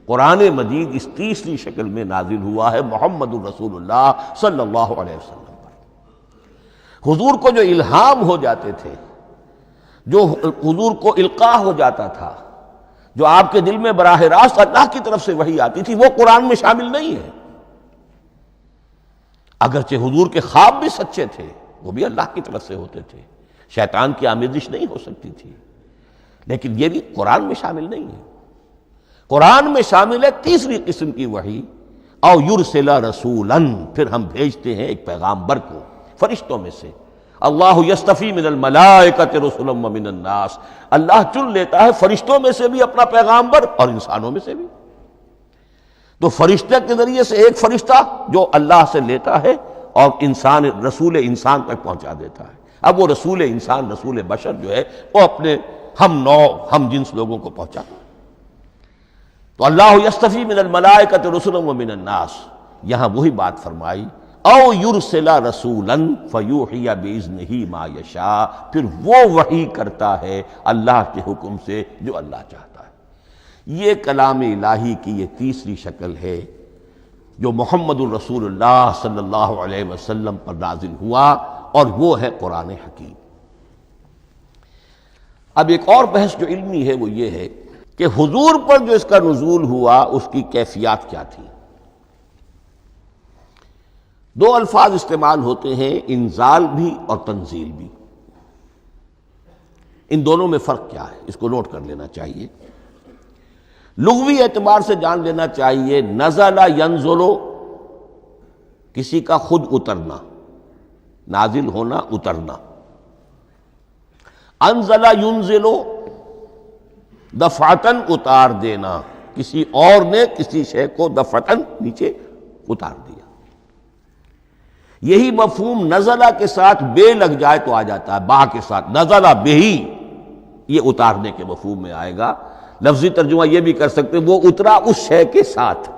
قرآن مجید اس تیسری شکل میں نازل ہوا ہے محمد الرسول اللہ صلی اللہ علیہ وسلم پر۔ حضور کو جو الہام ہو جاتے تھے، جو حضور کو القاء ہو جاتا تھا، جو آپ کے دل میں براہ راست اللہ کی طرف سے وحی آتی تھی، وہ قرآن میں شامل نہیں ہے۔ اگرچہ حضور کے خواب بھی سچے تھے، وہ بھی اللہ کی طرف سے ہوتے تھے، شیطان کی آمیزش نہیں ہو سکتی تھی، لیکن یہ بھی قرآن میں شامل نہیں ہے۔ قرآن میں شامل ہے تیسری قسم کی وحی، او یرسل رسولا، پھر ہم بھیجتے ہیں ایک پیغامبر کو فرشتوں میں سے، اللہ یستفی من الملائکۃ رسلا ومن الناس، اللہ چن لیتا ہے فرشتوں میں سے بھی اپنا پیغامبر اور انسانوں میں سے بھی۔ تو فرشتے کے ذریعے سے ایک فرشتہ جو اللہ سے لیتا ہے اور انسان رسول انسان تک پہنچا دیتا ہے۔ اب وہ رسول انسان، رسول بشر جو ہے وہ اپنے ہم نوع ہم جنس لوگوں کو پہنچاتا ہے۔ تو اللہ یستفی من الملائکۃ رسلا ومن الناس، یہاں وہی بات فرمائی، او یرسل رسولا فیوحی باذنہ ما یشاء، پھر وہ وحی کرتا ہے اللہ کے حکم سے جو اللہ چاہتا ہے۔ یہ کلام الہی کی یہ تیسری شکل ہے جو محمد الرسول اللہ صلی اللہ علیہ وسلم پر نازل ہوا، اور وہ ہے قرآن حکیم۔ اب ایک اور بحث جو علمی ہے وہ یہ ہے کہ حضور پر جو اس کا نزول ہوا اس کی کیفیات کیا تھی۔ دو الفاظ استعمال ہوتے ہیں، انزال بھی اور تنزیل بھی۔ ان دونوں میں فرق کیا ہے اس کو نوٹ کر لینا چاہیے۔ لغوی اعتبار سے جان لینا چاہیے، نزل ینزل کسی کا خود اترنا، نازل ہونا، اترنا۔ انزل ینزل دفعتاً اتار دینا، کسی اور نے کسی شے کو دفعتاً نیچے اتار دیا۔ یہی مفہوم نزلہ کے ساتھ بے لگ جائے تو آ جاتا ہے، با کے ساتھ نزلہ بہی، یہ اتارنے کے مفہوم میں آئے گا۔ لفظی ترجمہ یہ بھی کر سکتے وہ اترا اس شے کے ساتھ۔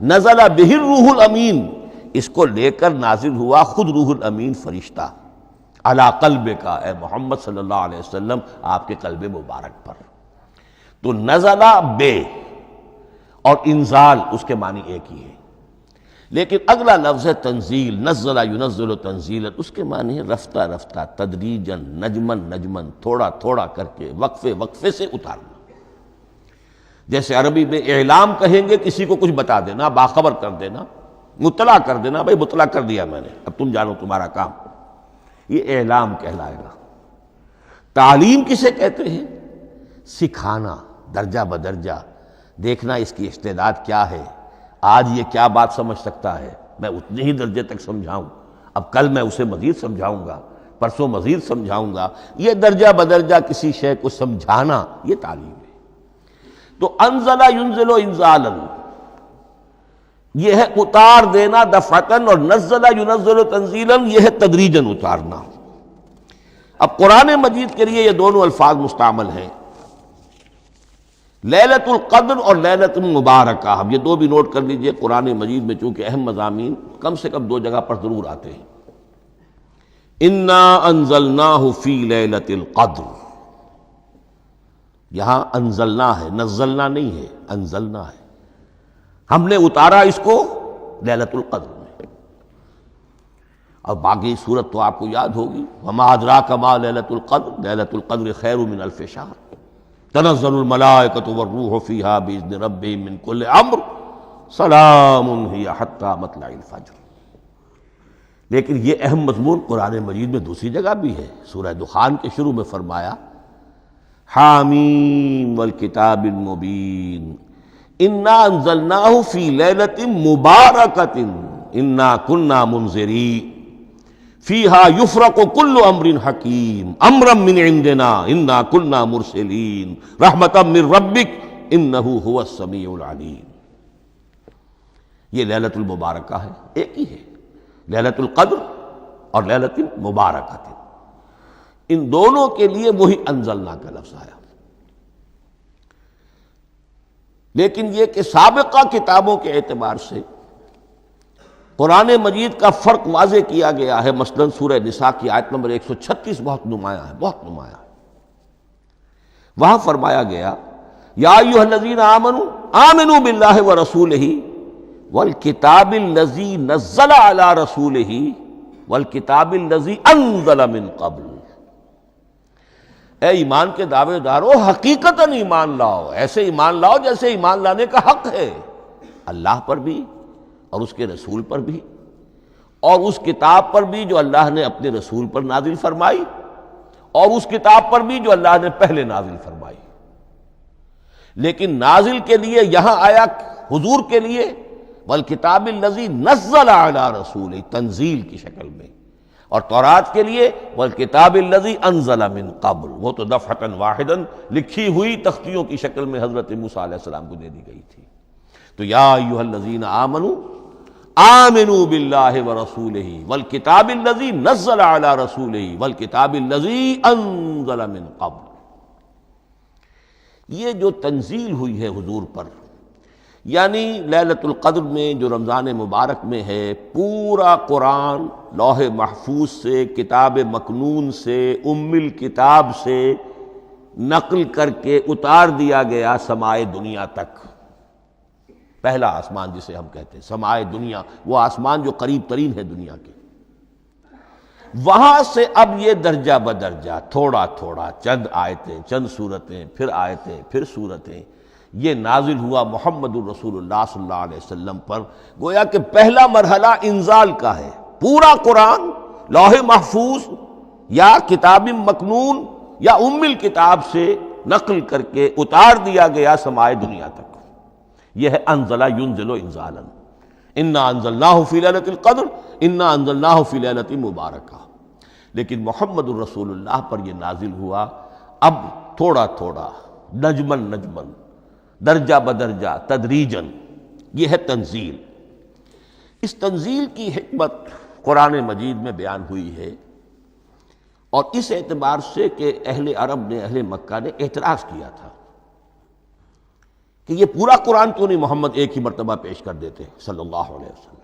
نزل بہ الروح الامین، اس کو لے کر نازل ہوا خود روح الامین فرشتہ علی قلبک، اے محمد صلی اللہ علیہ وسلم آپ کے قلب مبارک پر۔ تو نزلہ بے اور انزال اس کے معنی ایک ہی ہے، لیکن اگلا لفظ ہے تنزیل، نزل ینزل تنزیلا، اس کے معنی ہے رفتہ رفتہ، تدریجاً، نجمن نجمن، تھوڑا تھوڑا کر کے، وقفے وقفے سے اتارنا۔ جیسے عربی میں اعلام کہیں گے کسی کو کچھ بتا دینا، باخبر کر دینا، مطلع کر دینا، بھائی مطلع کر دیا میں نے، اب تم جانو تمہارا کام، یہ اعلام کہلائے گا۔ تعلیم کسے کہتے ہیں؟ سکھانا، درجہ بدرجہ، دیکھنا اس کی استعداد کیا ہے، آج یہ کیا بات سمجھ سکتا ہے، میں اتنے ہی درجے تک سمجھاؤں، اب کل میں اسے مزید سمجھاؤں گا، پرسوں مزید سمجھاؤں گا۔ یہ درجہ بدرجہ کسی شے کو سمجھانا، یہ تعلیم ہے۔ تو انزل ینزل انزالا، یہ ہے اتار دینا دفعتاً، اور نزل ینزل تنزیلا، یہ ہے تدریجاً اتارنا۔ اب قرآن مجید کے لیے یہ دونوں الفاظ مستعمل ہیں، لیلۃ القدر اور لیلۃ المبارکہ۔ ہم یہ دو بھی نوٹ کر لیجئے، قرآن مجید میں چونکہ اہم مضامین کم سے کم دو جگہ پر ضرور آتے ہیں۔ انا انزلناہ فی لیلۃ القدر، یہاں انزلنا ہے، نزلنا نہیں ہے، انزلنا ہے، ہم نے اتارا اس کو لیلۃ القدر میں۔ اور باقی صورت تو آپ کو یاد ہوگی، وما ادراک ما لیلۃ القدر، لیلۃ القدر خیر من الف شہر، تنزل الملائکۃ والروح فیہا باذن ربہم من کل امر، سلام ہی حتی مطلع الفجر۔ لیکن یہ اہم مضمون قرآن مجید میں دوسری جگہ بھی ہے۔ سورہ دخان کے شروع میں فرمایا حامیم والکتاب المبین انا انزلناہ فی لیلۃ مبارکۃ انا کنا منذرین فیہا یفرق کل امر حکیم امرا من عندنا انا کنا مرسلین رحمتا من ربک انہ هو السمیع العلیم۔ یہ لیلۃ المبارکہ ہے، ایک ہی ہے، لیلۃ القدر اور لیلۃ المبارکۃ، ان دونوں کے لیے وہی انزلنا کا لفظ آیا۔ لیکن یہ کہ سابقہ کتابوں کے اعتبار سے قرآن مجید کا فرق واضح کیا گیا ہے۔ مثلا سورہ نساء کی آیت نمبر 136 بہت نمایاں ہے، بہت نمایاں ہے۔ وہاں فرمایا گیا یا ایھا الذین آمنوا آمنوا باللہ ورسولہ والکتاب الذی نزل علی رسولہ والکتاب الذی انزل من قبل۔ اے ایمان کے دعوے دارو، حقیقتاً ایمان لاؤ، ایسے ایمان لاؤ جیسے ایمان لانے کا حق ہے، اللہ پر بھی اور اس کے رسول پر بھی، اور اس کتاب پر بھی جو اللہ نے اپنے رسول پر نازل فرمائی، اور اس کتاب پر بھی جو اللہ نے پہلے نازل فرمائی۔ لیکن نازل کے لیے یہاں آیا حضور کے لیے والکتاب الذی نزل علی رسولہ، تنزیل کی شکل میں، اور تورات کے لیے والکتاب الذی انزل من قبل، وہ تو دفعۃ واحدا لکھی ہوئی تختیوں کی شکل میں حضرت موسیٰ علیہ السلام کو دے دی گئی تھی۔ تو یا ایھا الذین آمنوا آمنوا باللہ ورسولہ والکتاب الذی نزل علی رسولہ والکتاب الذی انزل من قبل۔ یہ جو تنزیل ہوئی ہے حضور پر، یعنی لیلۃ القدر میں جو رمضان مبارک میں ہے، پورا قرآن لوح محفوظ سے، کتاب مکنون سے، ام الکتاب سے نقل کر کے اتار دیا گیا سمائے دنیا تک۔ پہلا آسمان جسے ہم کہتے ہیں سمائے دنیا، وہ آسمان جو قریب ترین ہے دنیا کے، وہاں سے اب یہ درجہ بدرجہ تھوڑا تھوڑا چند آیتیں، چند سورتیں، پھر آیتیں، پھر سورتیں، یہ نازل ہوا محمد الرسول اللہ صلی اللہ علیہ وسلم پر۔ گویا کہ پہلا مرحلہ انزال کا ہے، پورا قرآن لوح محفوظ یا کتاب مکنون یا ام الکتاب سے نقل کر کے اتار دیا گیا سمائے دنیا تک۔ یہ ہے انزل ینزل انزالا، انا انزلناہ فی لیلۃ القدر انا انزلناہ فی لیلۃ مبارکہ۔ لیکن محمد الرسول اللہ پر یہ نازل ہوا اب تھوڑا تھوڑا، نجمن نجمن، درجہ بدرجہ، تدریجاً۔ یہ ہے تنزیل۔ اس تنزیل کی حکمت قرآن مجید میں بیان ہوئی ہے، اور اس اعتبار سے کہ اہل عرب نے، اہل مکہ نے اعتراض کیا تھا کہ یہ پورا قرآن کیوں نہیں محمد ایک ہی مرتبہ پیش کر دیتے صلی اللہ علیہ وسلم۔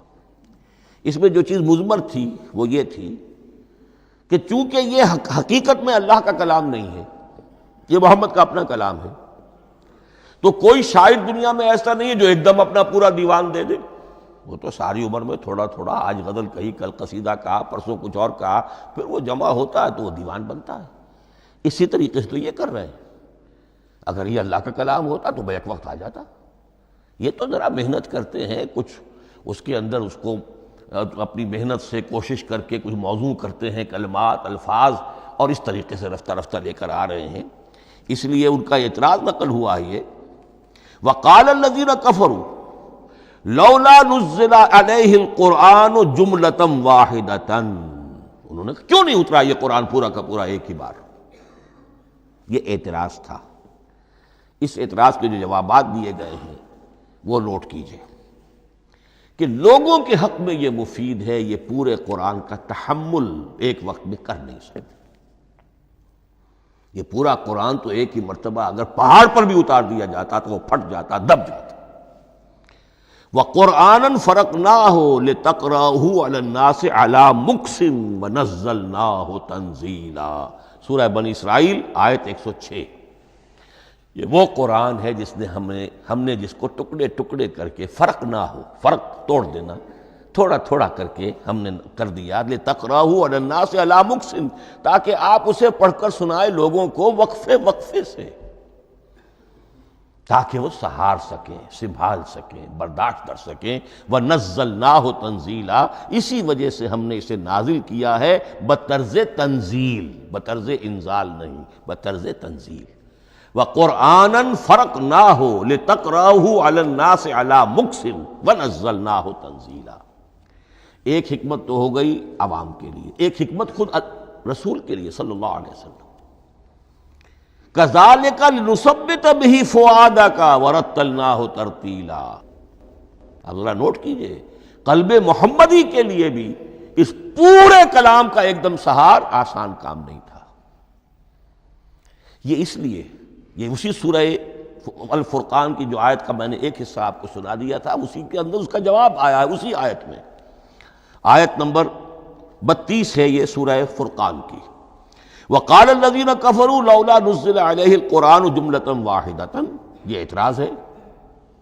اس میں جو چیز مضمر تھی وہ یہ تھی کہ چونکہ یہ حقیقت میں اللہ کا کلام نہیں ہے، یہ محمد کا اپنا کلام ہے، تو کوئی شاعر دنیا میں ایسا نہیں ہے جو ایک دم اپنا پورا دیوان دے دے۔ وہ تو ساری عمر میں تھوڑا تھوڑا، آج غزل کہی، کل قصیدہ کہا، پرسوں کچھ اور کہا، پھر وہ جمع ہوتا ہے تو وہ دیوان بنتا ہے۔ اسی طریقے سے تو یہ کر رہے ہیں۔ اگر یہ اللہ کا کلام ہوتا تو بیک وقت آ جاتا۔ یہ تو ذرا محنت کرتے ہیں، کچھ اس کے اندر اس کو اپنی محنت سے کوشش کر کے کچھ موضوع کرتے ہیں، کلمات، الفاظ، اور اس طریقے سے رفتہ رفتہ لے کر آ رہے ہیں۔ اس لیے ان کا اعتراض نقل ہوا ہے۔ وقال الذین کفروا لولا نزل علیہ القرآن جملۃ واحدۃ، انہوں نے کیوں نہیں اترا یہ قرآن پورا کا پورا ایک ہی بار؟ یہ اعتراض تھا۔ اس اعتراض کے جو جوابات دیے گئے ہیں وہ نوٹ کیجئے کہ لوگوں کے حق میں یہ مفید ہے، یہ پورے قرآن کا تحمل ایک وقت میں کر نہیں سکتے۔ یہ پورا قرآن تو ایک ہی مرتبہ اگر پہاڑ پر بھی اتار دیا جاتا تو وہ پھٹ جاتا، دب جاتا۔ وَقُرْآنًا فَرَقْنَاهُ لِتَقْرَأَهُ عَلَى النَّاسِ عَلَى مُكْثٍ وَنَزَّلْنَاهُ تَنزِيلًا، سورہ بنی اسرائیل آیت 106۔ یہ وہ قرآن ہے جس نے ہم نے جس کو ٹکڑے ٹکڑے کر کے، فرق نہ ہو، فرق توڑ دینا، تھوڑا تھوڑا کر کے ہم نے کر دیا، لِتَقْرَأَهُ عَلَى النَّاسِ عَلَى مُكْثٍ، تاکہ آپ اسے پڑھ کر سنائے لوگوں کو وقفے وقفے سے، تاکہ وہ سہار سکیں، سنبھال سکیں، برداشت کر سکیں۔ وَنَزَّلْنَاهُ تَنزِيلًا، اسی وجہ سے ہم نے اسے نازل کیا ہے بطرز تنزیل، بطرز انزال نہیں، بطرز تنزیل۔ وَقُرْآنًا فَرَقْنَاهُ لِتَقْرَأَهُ عَلَى النَّاسِ عَلَى مُكْثٍ وَنَزَّلْنَاهُ تَنزِيلًا۔ ایک حکمت تو ہو گئی عوام کے لیے، ایک حکمت خود رسول کے لیے صلی اللہ علیہ وسلم۔ كَذَلِكَ لِنُثَبِّتَ بِهِ فُؤَادَكَ وَرَتَّلْنَاهُ تَرْتِيلًا۔ اب ذرا نوٹ کیجئے، قلب محمدی کے لیے بھی اس پورے کلام کا ایک دم سہار آسان کام نہیں تھا۔ یہ اس لیے، یہ اسی سورہ الفرقان کی جو آیت کا میں نے ایک حصہ آپ کو سنا دیا تھا، اسی کے اندر اس کا جواب آیا ہے، اسی آیت میں، آیت نمبر 32 ہے یہ سورہ فرقان کی۔ وقال الذین کفروا لولا نزل علیہ القرآن جملۃ واحدۃ، یہ اعتراض ہے۔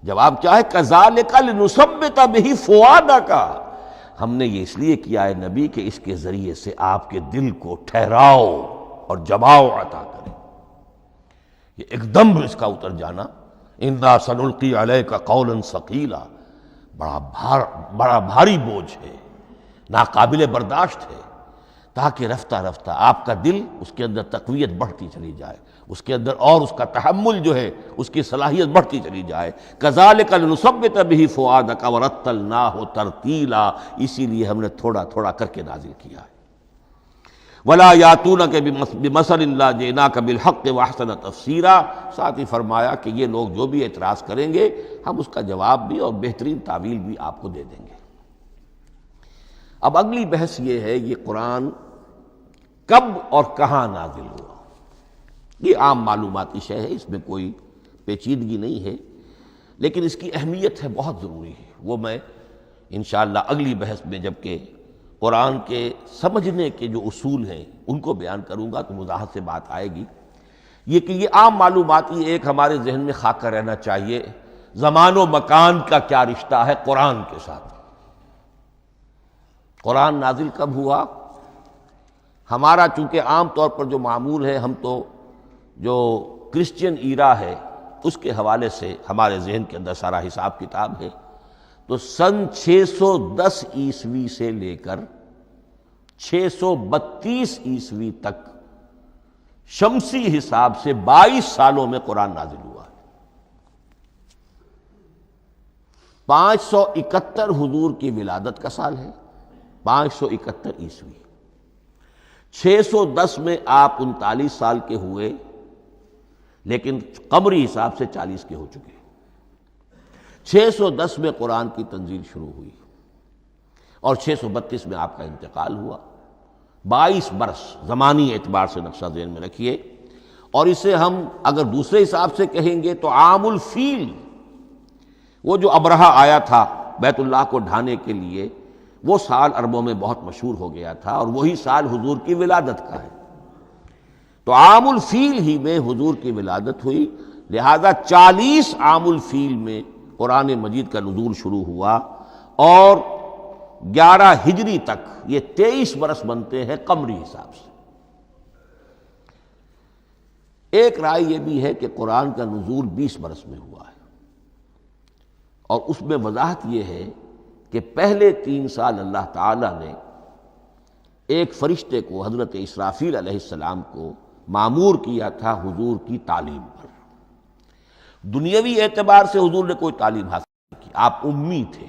جواب کیا ہے؟ کذالک لنثبت بہ فؤادک، ہم نے یہ اس لیے کیا ہے نبی کہ اس کے ذریعے سے آپ کے دل کو ٹھہراؤ اور جماؤ عطا کرے۔ یہ ایک دم اس کا اتر جانا، انا سنلقی علیک قولا ثقیلا، بڑا بھاری بوجھ ہے، ناقابل برداشت ہے، تاکہ رفتہ رفتہ آپ کا دل، اس کے اندر تقویت بڑھتی چلی جائے، اس کے اندر اور اس کا تحمل جو ہے، اس کی صلاحیت بڑھتی چلی جائے۔ کذالک لنثبت بہ فؤادک ورتلناہ ترتیلا، اسی لیے ہم نے تھوڑا تھوڑا کر کے نازل کیا ہے۔ ولا یاتونک بمثل الا جئناک بالحق واحسن تفسیرا، ساتھ ہی فرمایا کہ یہ لوگ جو بھی اعتراض کریں گے ہم اس کا جواب بھی اور بہترین تعویل بھی آپ کو دے دیں گے۔ اب اگلی بحث یہ ہے یہ قرآن کب اور کہاں نازل ہوا۔ یہ عام معلوماتی شے ہے، اس میں کوئی پیچیدگی نہیں ہے، لیکن اس کی اہمیت ہے بہت ضروری ہے، وہ میں انشاءاللہ اگلی بحث میں جب کہ قرآن کے سمجھنے کے جو اصول ہیں ان کو بیان کروں گا تو وضاحت سے بات آئے گی۔ یہ کہ یہ عام معلوماتی ایک ہمارے ذہن میں خاکہ رہنا چاہیے، زمان و مکان کا کیا رشتہ ہے قرآن کے ساتھ۔ قرآن نازل کب ہوا؟ ہمارا چونکہ عام طور پر جو معمول ہے، ہم تو جو کرسچین ایرا ہے اس کے حوالے سے ہمارے ذہن کے اندر سارا حساب کتاب ہے، تو سن 610 عیسوی سے لے کر 632 عیسوی تک شمسی حساب سے 22 سالوں میں قرآن نازل ہوا ہے۔ 571 حضور کی ولادت کا سال ہے، 571 عیسوی۔ 610 میں آپ 39 سال کے ہوئے، لیکن قمری حساب سے 40 کے ہو چکے۔ 610 میں قرآن کی تنزیل شروع ہوئی اور 632 میں آپ کا انتقال ہوا۔ 22 برس زمانی اعتبار سے نقشہ ذہن میں رکھیے، اور اسے ہم اگر دوسرے حساب سے کہیں گے تو عام الفیل، وہ جو ابرہہ آیا تھا بیت اللہ کو ڈھانے کے لیے، وہ سال عربوں میں بہت مشہور ہو گیا تھا، اور وہی سال حضور کی ولادت کا ہے، تو عام الفیل ہی میں حضور کی ولادت ہوئی، لہذا 40 عام الفیل میں قرآن مجید کا نزول شروع ہوا، اور 11 ہجری تک یہ 23 برس بنتے ہیں قمری حساب سے۔ ایک رائے یہ بھی ہے کہ قرآن کا نزول 20 برس میں ہوا ہے، اور اس میں وضاحت یہ ہے کہ پہلے 3 سال اللہ تعالی نے ایک فرشتے کو، حضرت اسرافیل علیہ السلام کو مامور کیا تھا حضور کی تعلیم پر۔ دنیاوی اعتبار سے حضور نے کوئی تعلیم حاصل نہیں کی، آپ امی تھے،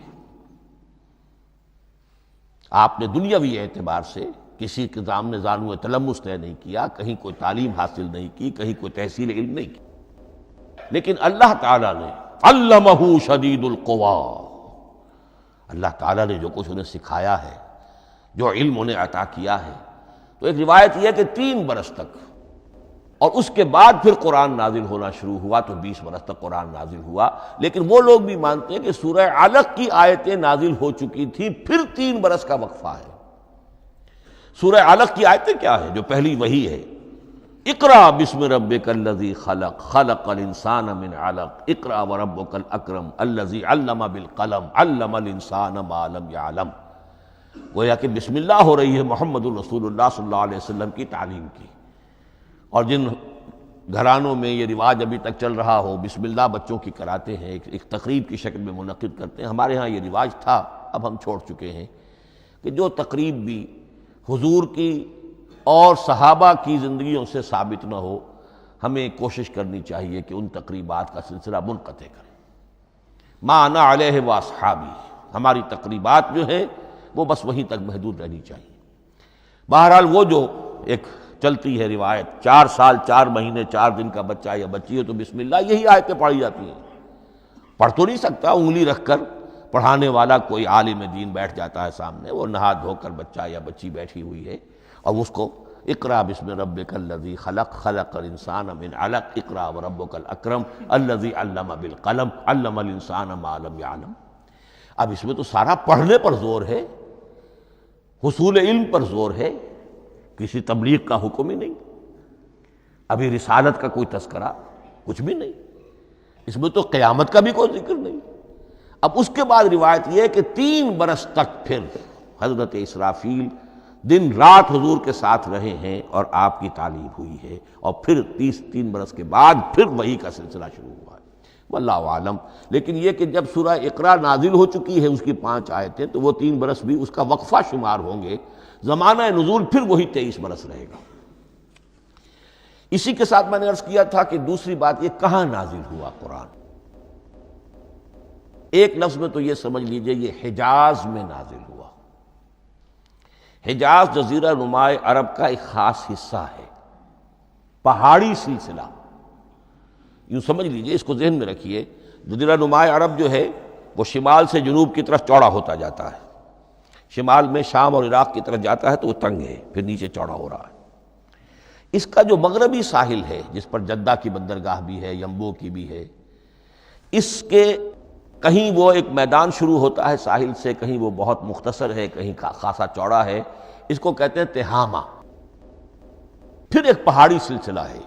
آپ نے دنیاوی اعتبار سے کسی کے سامنے زانو تلمس طے نہیں کیا، کہیں کوئی تعلیم حاصل نہیں کی، کہیں کوئی تحصیل علم نہیں کی، لیکن اللہ تعالیٰ نے علمہ شدید القویٰ، اللہ تعالیٰ نے جو کچھ انہیں سکھایا ہے، جو علم انہیں عطا کیا ہے، تو ایک روایت یہ ہے کہ 3 برس تک، اور اس کے بعد پھر قرآن نازل ہونا شروع ہوا تو 20 برس تک قرآن نازل ہوا۔ لیکن وہ لوگ بھی مانتے ہیں کہ سورہ علق کی آیتیں نازل ہو چکی تھی، پھر 3 برس کا وقفہ ہے۔ سورہ علق کی آیتیں کیا ہے؟ جو پہلی وحی ہے، اقرأ بسم ربک الذی خلق، خلق الانسان من علق، اقرأ وربک الاکرم الذی علم بالقلم، علم الانسان ما لم یعلم۔ گویا کہ بسم اللہ ہو رہی ہے محمد الرسول اللہ صلی اللہ علیہ وسلم کی تعلیم کی، اور جن گھرانوں میں یہ رواج ابھی تک چل رہا ہو، بسم اللہ بچوں کی کراتے ہیں، ایک تقریب کی شکل میں منعقد کرتے ہیں، ہمارے ہاں یہ رواج تھا، اب ہم چھوڑ چکے ہیں، کہ جو تقریب بھی حضور کی اور صحابہ کی زندگیوں سے ثابت نہ ہو، ہمیں کوشش کرنی چاہیے کہ ان تقریبات کا سلسلہ منقطع کریں۔ ما انا علیہ واصحابی، ہماری تقریبات جو ہیں وہ بس وہیں تک محدود رہنی چاہیے۔ بہرحال وہ جو ایک چلتی ہے روایت، 4 سال 4 مہینے 4 دن کا بچہ یا بچی ہو تو بسم اللہ یہی آیتیں پڑھی جاتی ہیں، پڑھ تو نہیں سکتا، انگلی رکھ کر پڑھانے والا کوئی عالم دین بیٹھ جاتا ہے سامنے، وہ نہا دھو کر بچہ یا بچی بیٹھی ہوئی ہے، اور اس کو اقرأ بسم ربک الذی خلق، خلق الانسان من علق، اقرأ وربک الاکرم الذی علم بالقلم، علم الانسان ما لم یعلم۔ اب اس میں تو سارا پڑھنے پر زور ہے، حصول علم پر زور ہے، کسی تبلیغ کا حکم ہی نہیں، ابھی رسالت کا کوئی تذکرہ کچھ بھی نہیں، اس میں تو قیامت کا بھی کوئی ذکر نہیں۔ اب اس کے بعد روایت یہ ہے کہ 3 برس تک پھر حضرت اسرافیل دن رات حضور کے ساتھ رہے ہیں اور آپ کی تعلیم ہوئی ہے، اور پھر 3 برس کے بعد پھر وحی کا سلسلہ شروع ہوا ہے، واللہ عالم۔ لیکن یہ کہ جب سورہ اقرا نازل ہو چکی ہے، اس کی 5 آیتیں، تو وہ 3 برس بھی اس کا وقفہ شمار ہوں گے، زمانہ نزول پھر وہی 23 برس رہے گا۔ اسی کے ساتھ میں نے عرض کیا تھا کہ دوسری بات یہ کہاں نازل ہوا قرآن۔ ایک لفظ میں تو یہ سمجھ لیجئے یہ حجاز میں نازل ہوا۔ حجاز جزیرہ نما عرب کا ایک خاص حصہ ہے، پہاڑی سلسلہ، یوں سمجھ لیجئے، اس کو ذہن میں رکھیے۔ جزیرہ نما عرب جو ہے وہ شمال سے جنوب کی طرف چوڑا ہوتا جاتا ہے، شمال میں شام اور عراق کی طرف جاتا ہے تو وہ تنگ ہے، پھر نیچے چوڑا ہو رہا ہے۔ اس کا جو مغربی ساحل ہے جس پر جدہ کی بندرگاہ بھی ہے، ینبو کی بھی ہے، اس کے کہیں وہ ایک میدان شروع ہوتا ہے ساحل سے، کہیں وہ بہت مختصر ہے، کہیں خاصا چوڑا ہے، اس کو کہتے ہیں تہامہ۔ پھر ایک پہاڑی سلسلہ ہے،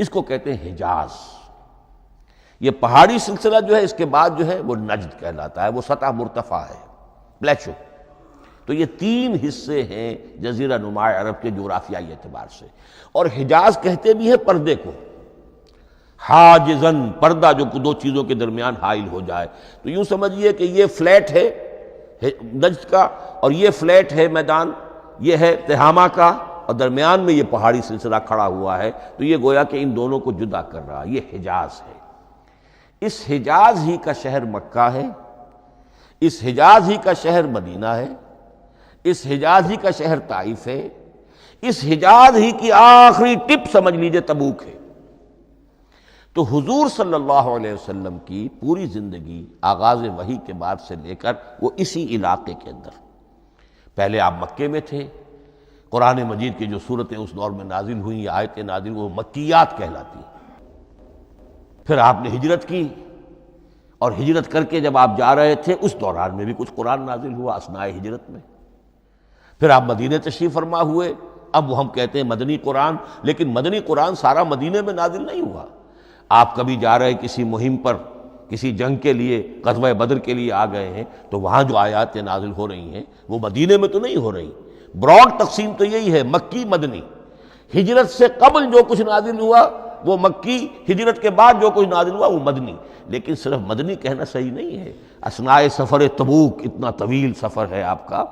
اس کو کہتے ہیں حجاز۔ یہ پہاڑی سلسلہ جو ہے اس کے بعد جو ہے وہ نجد کہلاتا ہے، وہ سطح مرتفع ہے، پلیٹو۔ تو یہ تین حصے ہیں جزیرہ نما عرب کے جغرافیائی اعتبار سے، اور حجاز کہتے بھی ہیں پردے کو، حاجزن، پردہ جو دو چیزوں کے درمیان حائل ہو جائے۔ تو یوں سمجھیے کہ یہ فلیٹ ہے نجد کا، اور یہ فلیٹ ہے میدان، یہ ہے تہامہ کا، اور درمیان میں یہ پہاڑی سلسلہ کھڑا ہوا ہے، تو یہ گویا کہ ان دونوں کو جدا کر رہا، یہ حجاز ہے۔ اس حجاز ہی کا شہر مکہ ہے، اس حجاز ہی کا شہر مدینہ ہے، اس حجاز ہی کا شہر طائف ہے، اس حجاز ہی کی آخری ٹپ سمجھ لیجئے تبوک ہے۔ تو حضور صلی اللہ علیہ وسلم کی پوری زندگی آغاز وحی کے بعد سے لے کر وہ اسی علاقے کے اندر، پہلے آپ مکے میں تھے، قرآن مجید کی جو صورتیں اس دور میں نازل ہوئیں، یہ آیتیں نازل وہ مکیات کہلاتی ہیں۔ پھر آپ نے ہجرت کی، اور ہجرت کر کے جب آپ جا رہے تھے اس دوران میں بھی کچھ قرآن نازل ہوا اثناء ہجرت میں۔ پھر آپ مدینے تشریف فرما ہوئے، اب وہ ہم کہتے ہیں مدنی قرآن، لیکن مدنی قرآن سارا مدینے میں نازل نہیں ہوا۔ آپ کبھی جا رہے کسی مہم پر، کسی جنگ کے لیے، غزوہ بدر کے لیے آ گئے ہیں، تو وہاں جو آیات نازل ہو رہی ہیں وہ مدینے میں تو نہیں ہو رہی۔ براڈ تقسیم تو یہی ہے، مکی مدنی۔ ہجرت سے قبل جو کچھ نازل ہوا وہ مکی، ہجرت کے بعد جو کچھ نازل ہوا وہ مدنی۔ لیکن صرف مدنی کہنا صحیح نہیں ہے، اثناء سفر تبوک، اتنا طویل سفر ہے آپ کا،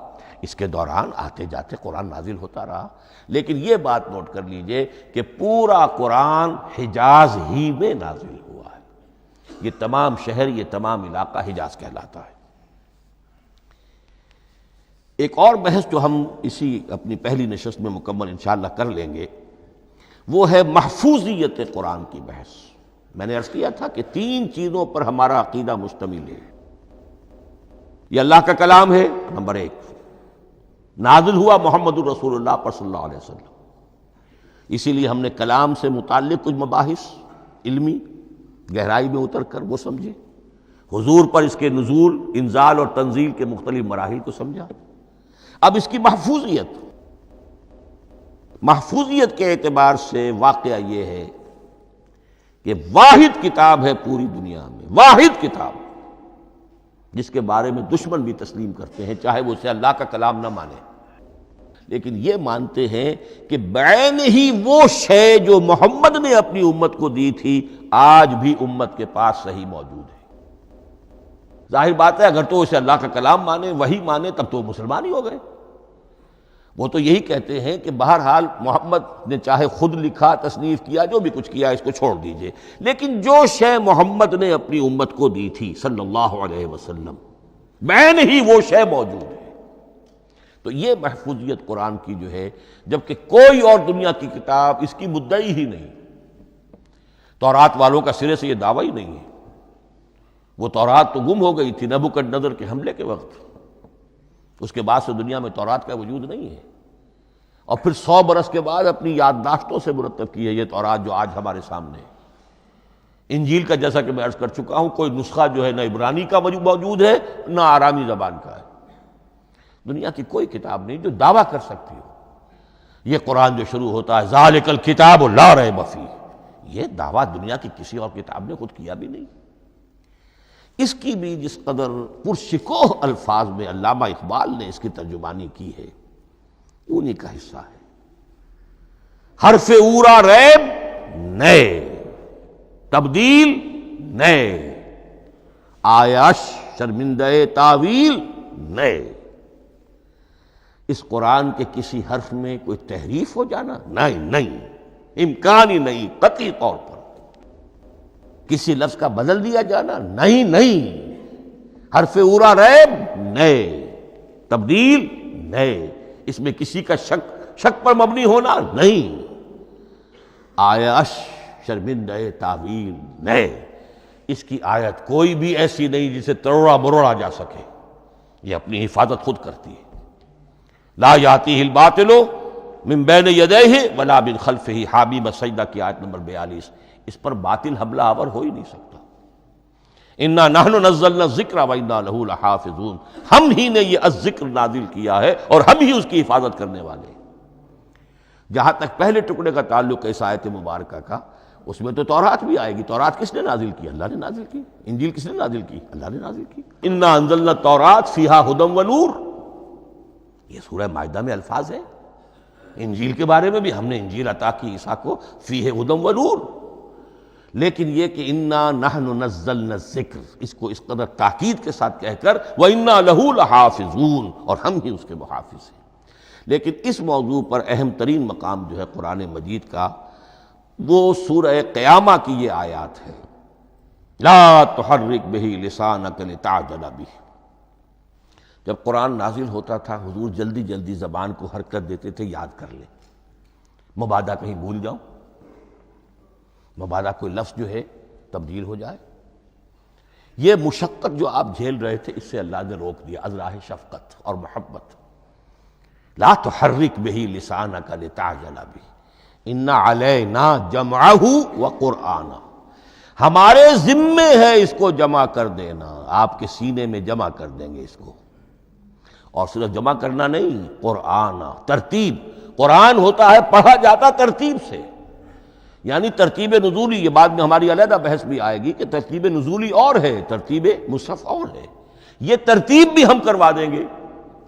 اس کے دوران آتے جاتے قرآن نازل ہوتا رہا۔ لیکن یہ بات نوٹ کر لیجئے کہ پورا قرآن حجاز ہی میں نازل ہوا ہے، یہ تمام شہر، یہ تمام علاقہ حجاز کہلاتا ہے۔ ایک اور بحث جو ہم اسی اپنی پہلی نشست میں مکمل انشاءاللہ کر لیں گے، وہ ہے محفوظیت قرآن کی بحث۔ میں نے عرض کیا تھا کہ تین چیزوں پر ہمارا عقیدہ مشتمل ہے۔ یہ اللہ کا کلام ہے، نمبر ایک، نازل ہوا محمد الرسول اللہ پر صلی اللہ علیہ وسلم، اسی لیے ہم نے کلام سے متعلق کچھ مباحث علمی گہرائی میں اتر کر وہ سمجھے، حضور پر اس کے نزول، انزال اور تنزیل کے مختلف مراحل کو سمجھا۔ اب اس کی محفوظیت کے اعتبار سے واقعہ یہ ہے کہ واحد کتاب ہے پوری دنیا میں، واحد کتاب جس کے بارے میں دشمن بھی تسلیم کرتے ہیں، چاہے وہ اسے اللہ کا کلام نہ مانے، لیکن یہ مانتے ہیں کہ بعین ہی وہ شے جو محمد نے اپنی امت کو دی تھی آج بھی امت کے پاس صحیح موجود ہے۔ ظاہر بات ہے اگر تو اسے اللہ کا کلام مانے، وہی مانے، تب تو مسلمان ہی ہو گئے۔ وہ تو یہی کہتے ہیں کہ بہرحال محمد نے چاہے خود لکھا، تصنیف کیا، جو بھی کچھ کیا، اس کو چھوڑ دیجئے، لیکن جو شے محمد نے اپنی امت کو دی تھی صلی اللہ علیہ وسلم، بعین ہی وہ شے موجود ہے۔ تو یہ محفوظیت قرآن کی جو ہے، جبکہ کوئی اور دنیا کی کتاب اس کی مدعی ہی نہیں۔ تورات والوں کا سرے سے یہ دعویٰ ہی نہیں ہے، وہ تورات تو گم ہو گئی تھی نبوکدنضر کے حملے کے وقت، اس کے بعد سے دنیا میں تورات کا وجود نہیں ہے، اور پھر 100 برس کے بعد اپنی یادداشتوں سے مرتب کی ہے یہ تورات جو آج ہمارے سامنے ہے۔ انجیل کا جیسا کہ میں عرض کر چکا ہوں، کوئی نسخہ جو ہے نہ عبرانی کا موجود ہے نہ آرامی زبان کا ہے، دنیا کی کوئی کتاب نہیں جو دعویٰ کر سکتی ہو۔ یہ قرآن جو شروع ہوتا ہے ذالک الکتاب لا ریب فیہ، یہ دعویٰ دنیا کی کسی اور کتاب نے خود کیا بھی نہیں۔ اس کی بھی جس قدر پرشکوہ الفاظ میں علامہ اقبال نے اس کی ترجمانی کی ہے، انہی کا حصہ ہے۔ حرف اورا ریب نئے، تبدیل نئے، آیاش شرمندہ تعویل نئے۔ اس قرآن کے کسی حرف میں کوئی تحریف ہو جانا نہیں، امکان ہی نہیں، قطعی طور پر کسی لفظ کا بدل دیا جانا نہیں، حرف اورا ریب نئے، تبدیل نئے۔ اس میں کسی کا شک پر مبنی ہونا نہیں، آیش شرمندہ تعویل نئے، اس کی آیت کوئی بھی ایسی نہیں جسے تروڑا مروڑا جا سکے، یہ اپنی حفاظت خود کرتی ہے۔ لا یاتیہ الباطل من بین یدیہ ولا من خلفہ، حامیم سجدہ کی آیت نمبر 42، اس پر باطل حملہ آور ہو ہی نہیں سکتا۔ انا نحن نزلنا الذکر وانا لہ لحافظون، ہم ہی نے یہ الذکر نازل کیا ہے اور ہم ہی اس کی حفاظت کرنے والے ہیں۔ جہاں تک پہلے ٹکڑے کا تعلق ہے اس آیت مبارکہ کا، اس میں تو تورات بھی آئے گی۔ تورات کس نے نازل کی؟ اللہ نے نازل کی۔ انجیل کس نے نازل کی؟ اللہ نے نازل کی۔ انا انزلنا التوراۃ فیہا ھدی ونور، یہ سورہ مائدہ میں الفاظ ہیں۔ انجیل کے بارے میں بھی ہم نے انجیل عطا کی عیسیٰ کو، فیہ ھدی ونور، لیکن یہ کہ انا نحن نزلنا الذکر، اس کو اس قدر تاکید کے ساتھ کہہ کر وَإِنَّا لَهُ لَحَافِظُونَ، اور ہم ہی اس کے محافظ ہیں۔ لیکن اس موضوع پر اہم ترین مقام جو ہے قرآن مجید کا، وہ سورہ قیامہ کی یہ آیات ہے، لا تحرک بہ لسانک لتعجل بہ۔ جب قرآن نازل ہوتا تھا حضور جلدی جلدی زبان کو حرکت دیتے تھے، یاد کر لیں، مبادا کہیں بھول جاؤ، مبادا کوئی لفظ جو ہے تبدیل ہو جائے۔ یہ مشقت جو آپ جھیل رہے تھے، اس سے اللہ نے روک دیا از راہ شفقت اور محبت۔ لا تحرک بہ لسانک لتعجل بہ ان علینا جمعہ وقرآنہ، ہمارے ذمے ہے اس کو جمع کر دینا، آپ کے سینے میں جمع کر دیں گے اس کو۔ اور صرف جمع کرنا نہیں، قرآن، ترتیب۔ قرآن ہوتا ہے پڑھا جاتا ترتیب سے، یعنی ترتیب نزولی۔ یہ بعد میں ہماری علیحدہ بحث بھی آئے گی کہ ترتیب نزولی اور ہے، ترتیب مصحف اور ہے، یہ ترتیب بھی ہم کروا دیں گے،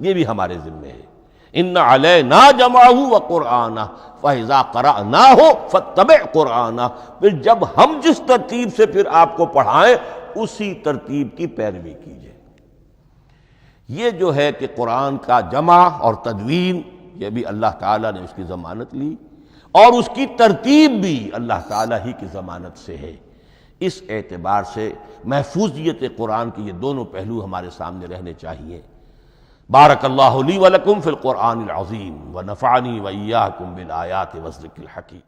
یہ بھی ہمارے ذمے ہے۔ ان علینا جمعہ وقرآنہ فاذا قرأناہ فاتبع قرآنہ، پھر جب ہم جس ترتیب سے پھر آپ کو پڑھائیں اسی ترتیب کی پیروی کیجیے۔ یہ جو ہے کہ قرآن کا جمع اور تدوین، یہ بھی اللہ تعالیٰ نے اس کی ضمانت لی، اور اس کی ترتیب بھی اللہ تعالیٰ ہی کی ضمانت سے ہے۔ اس اعتبار سے محفوظیت قرآن کے یہ دونوں پہلو ہمارے سامنے رہنے چاہیے۔ بارک اللہ لی ولکم فی القرآن العظیم ونفعنی وإیاکم بالآیات والذکر الحکیم۔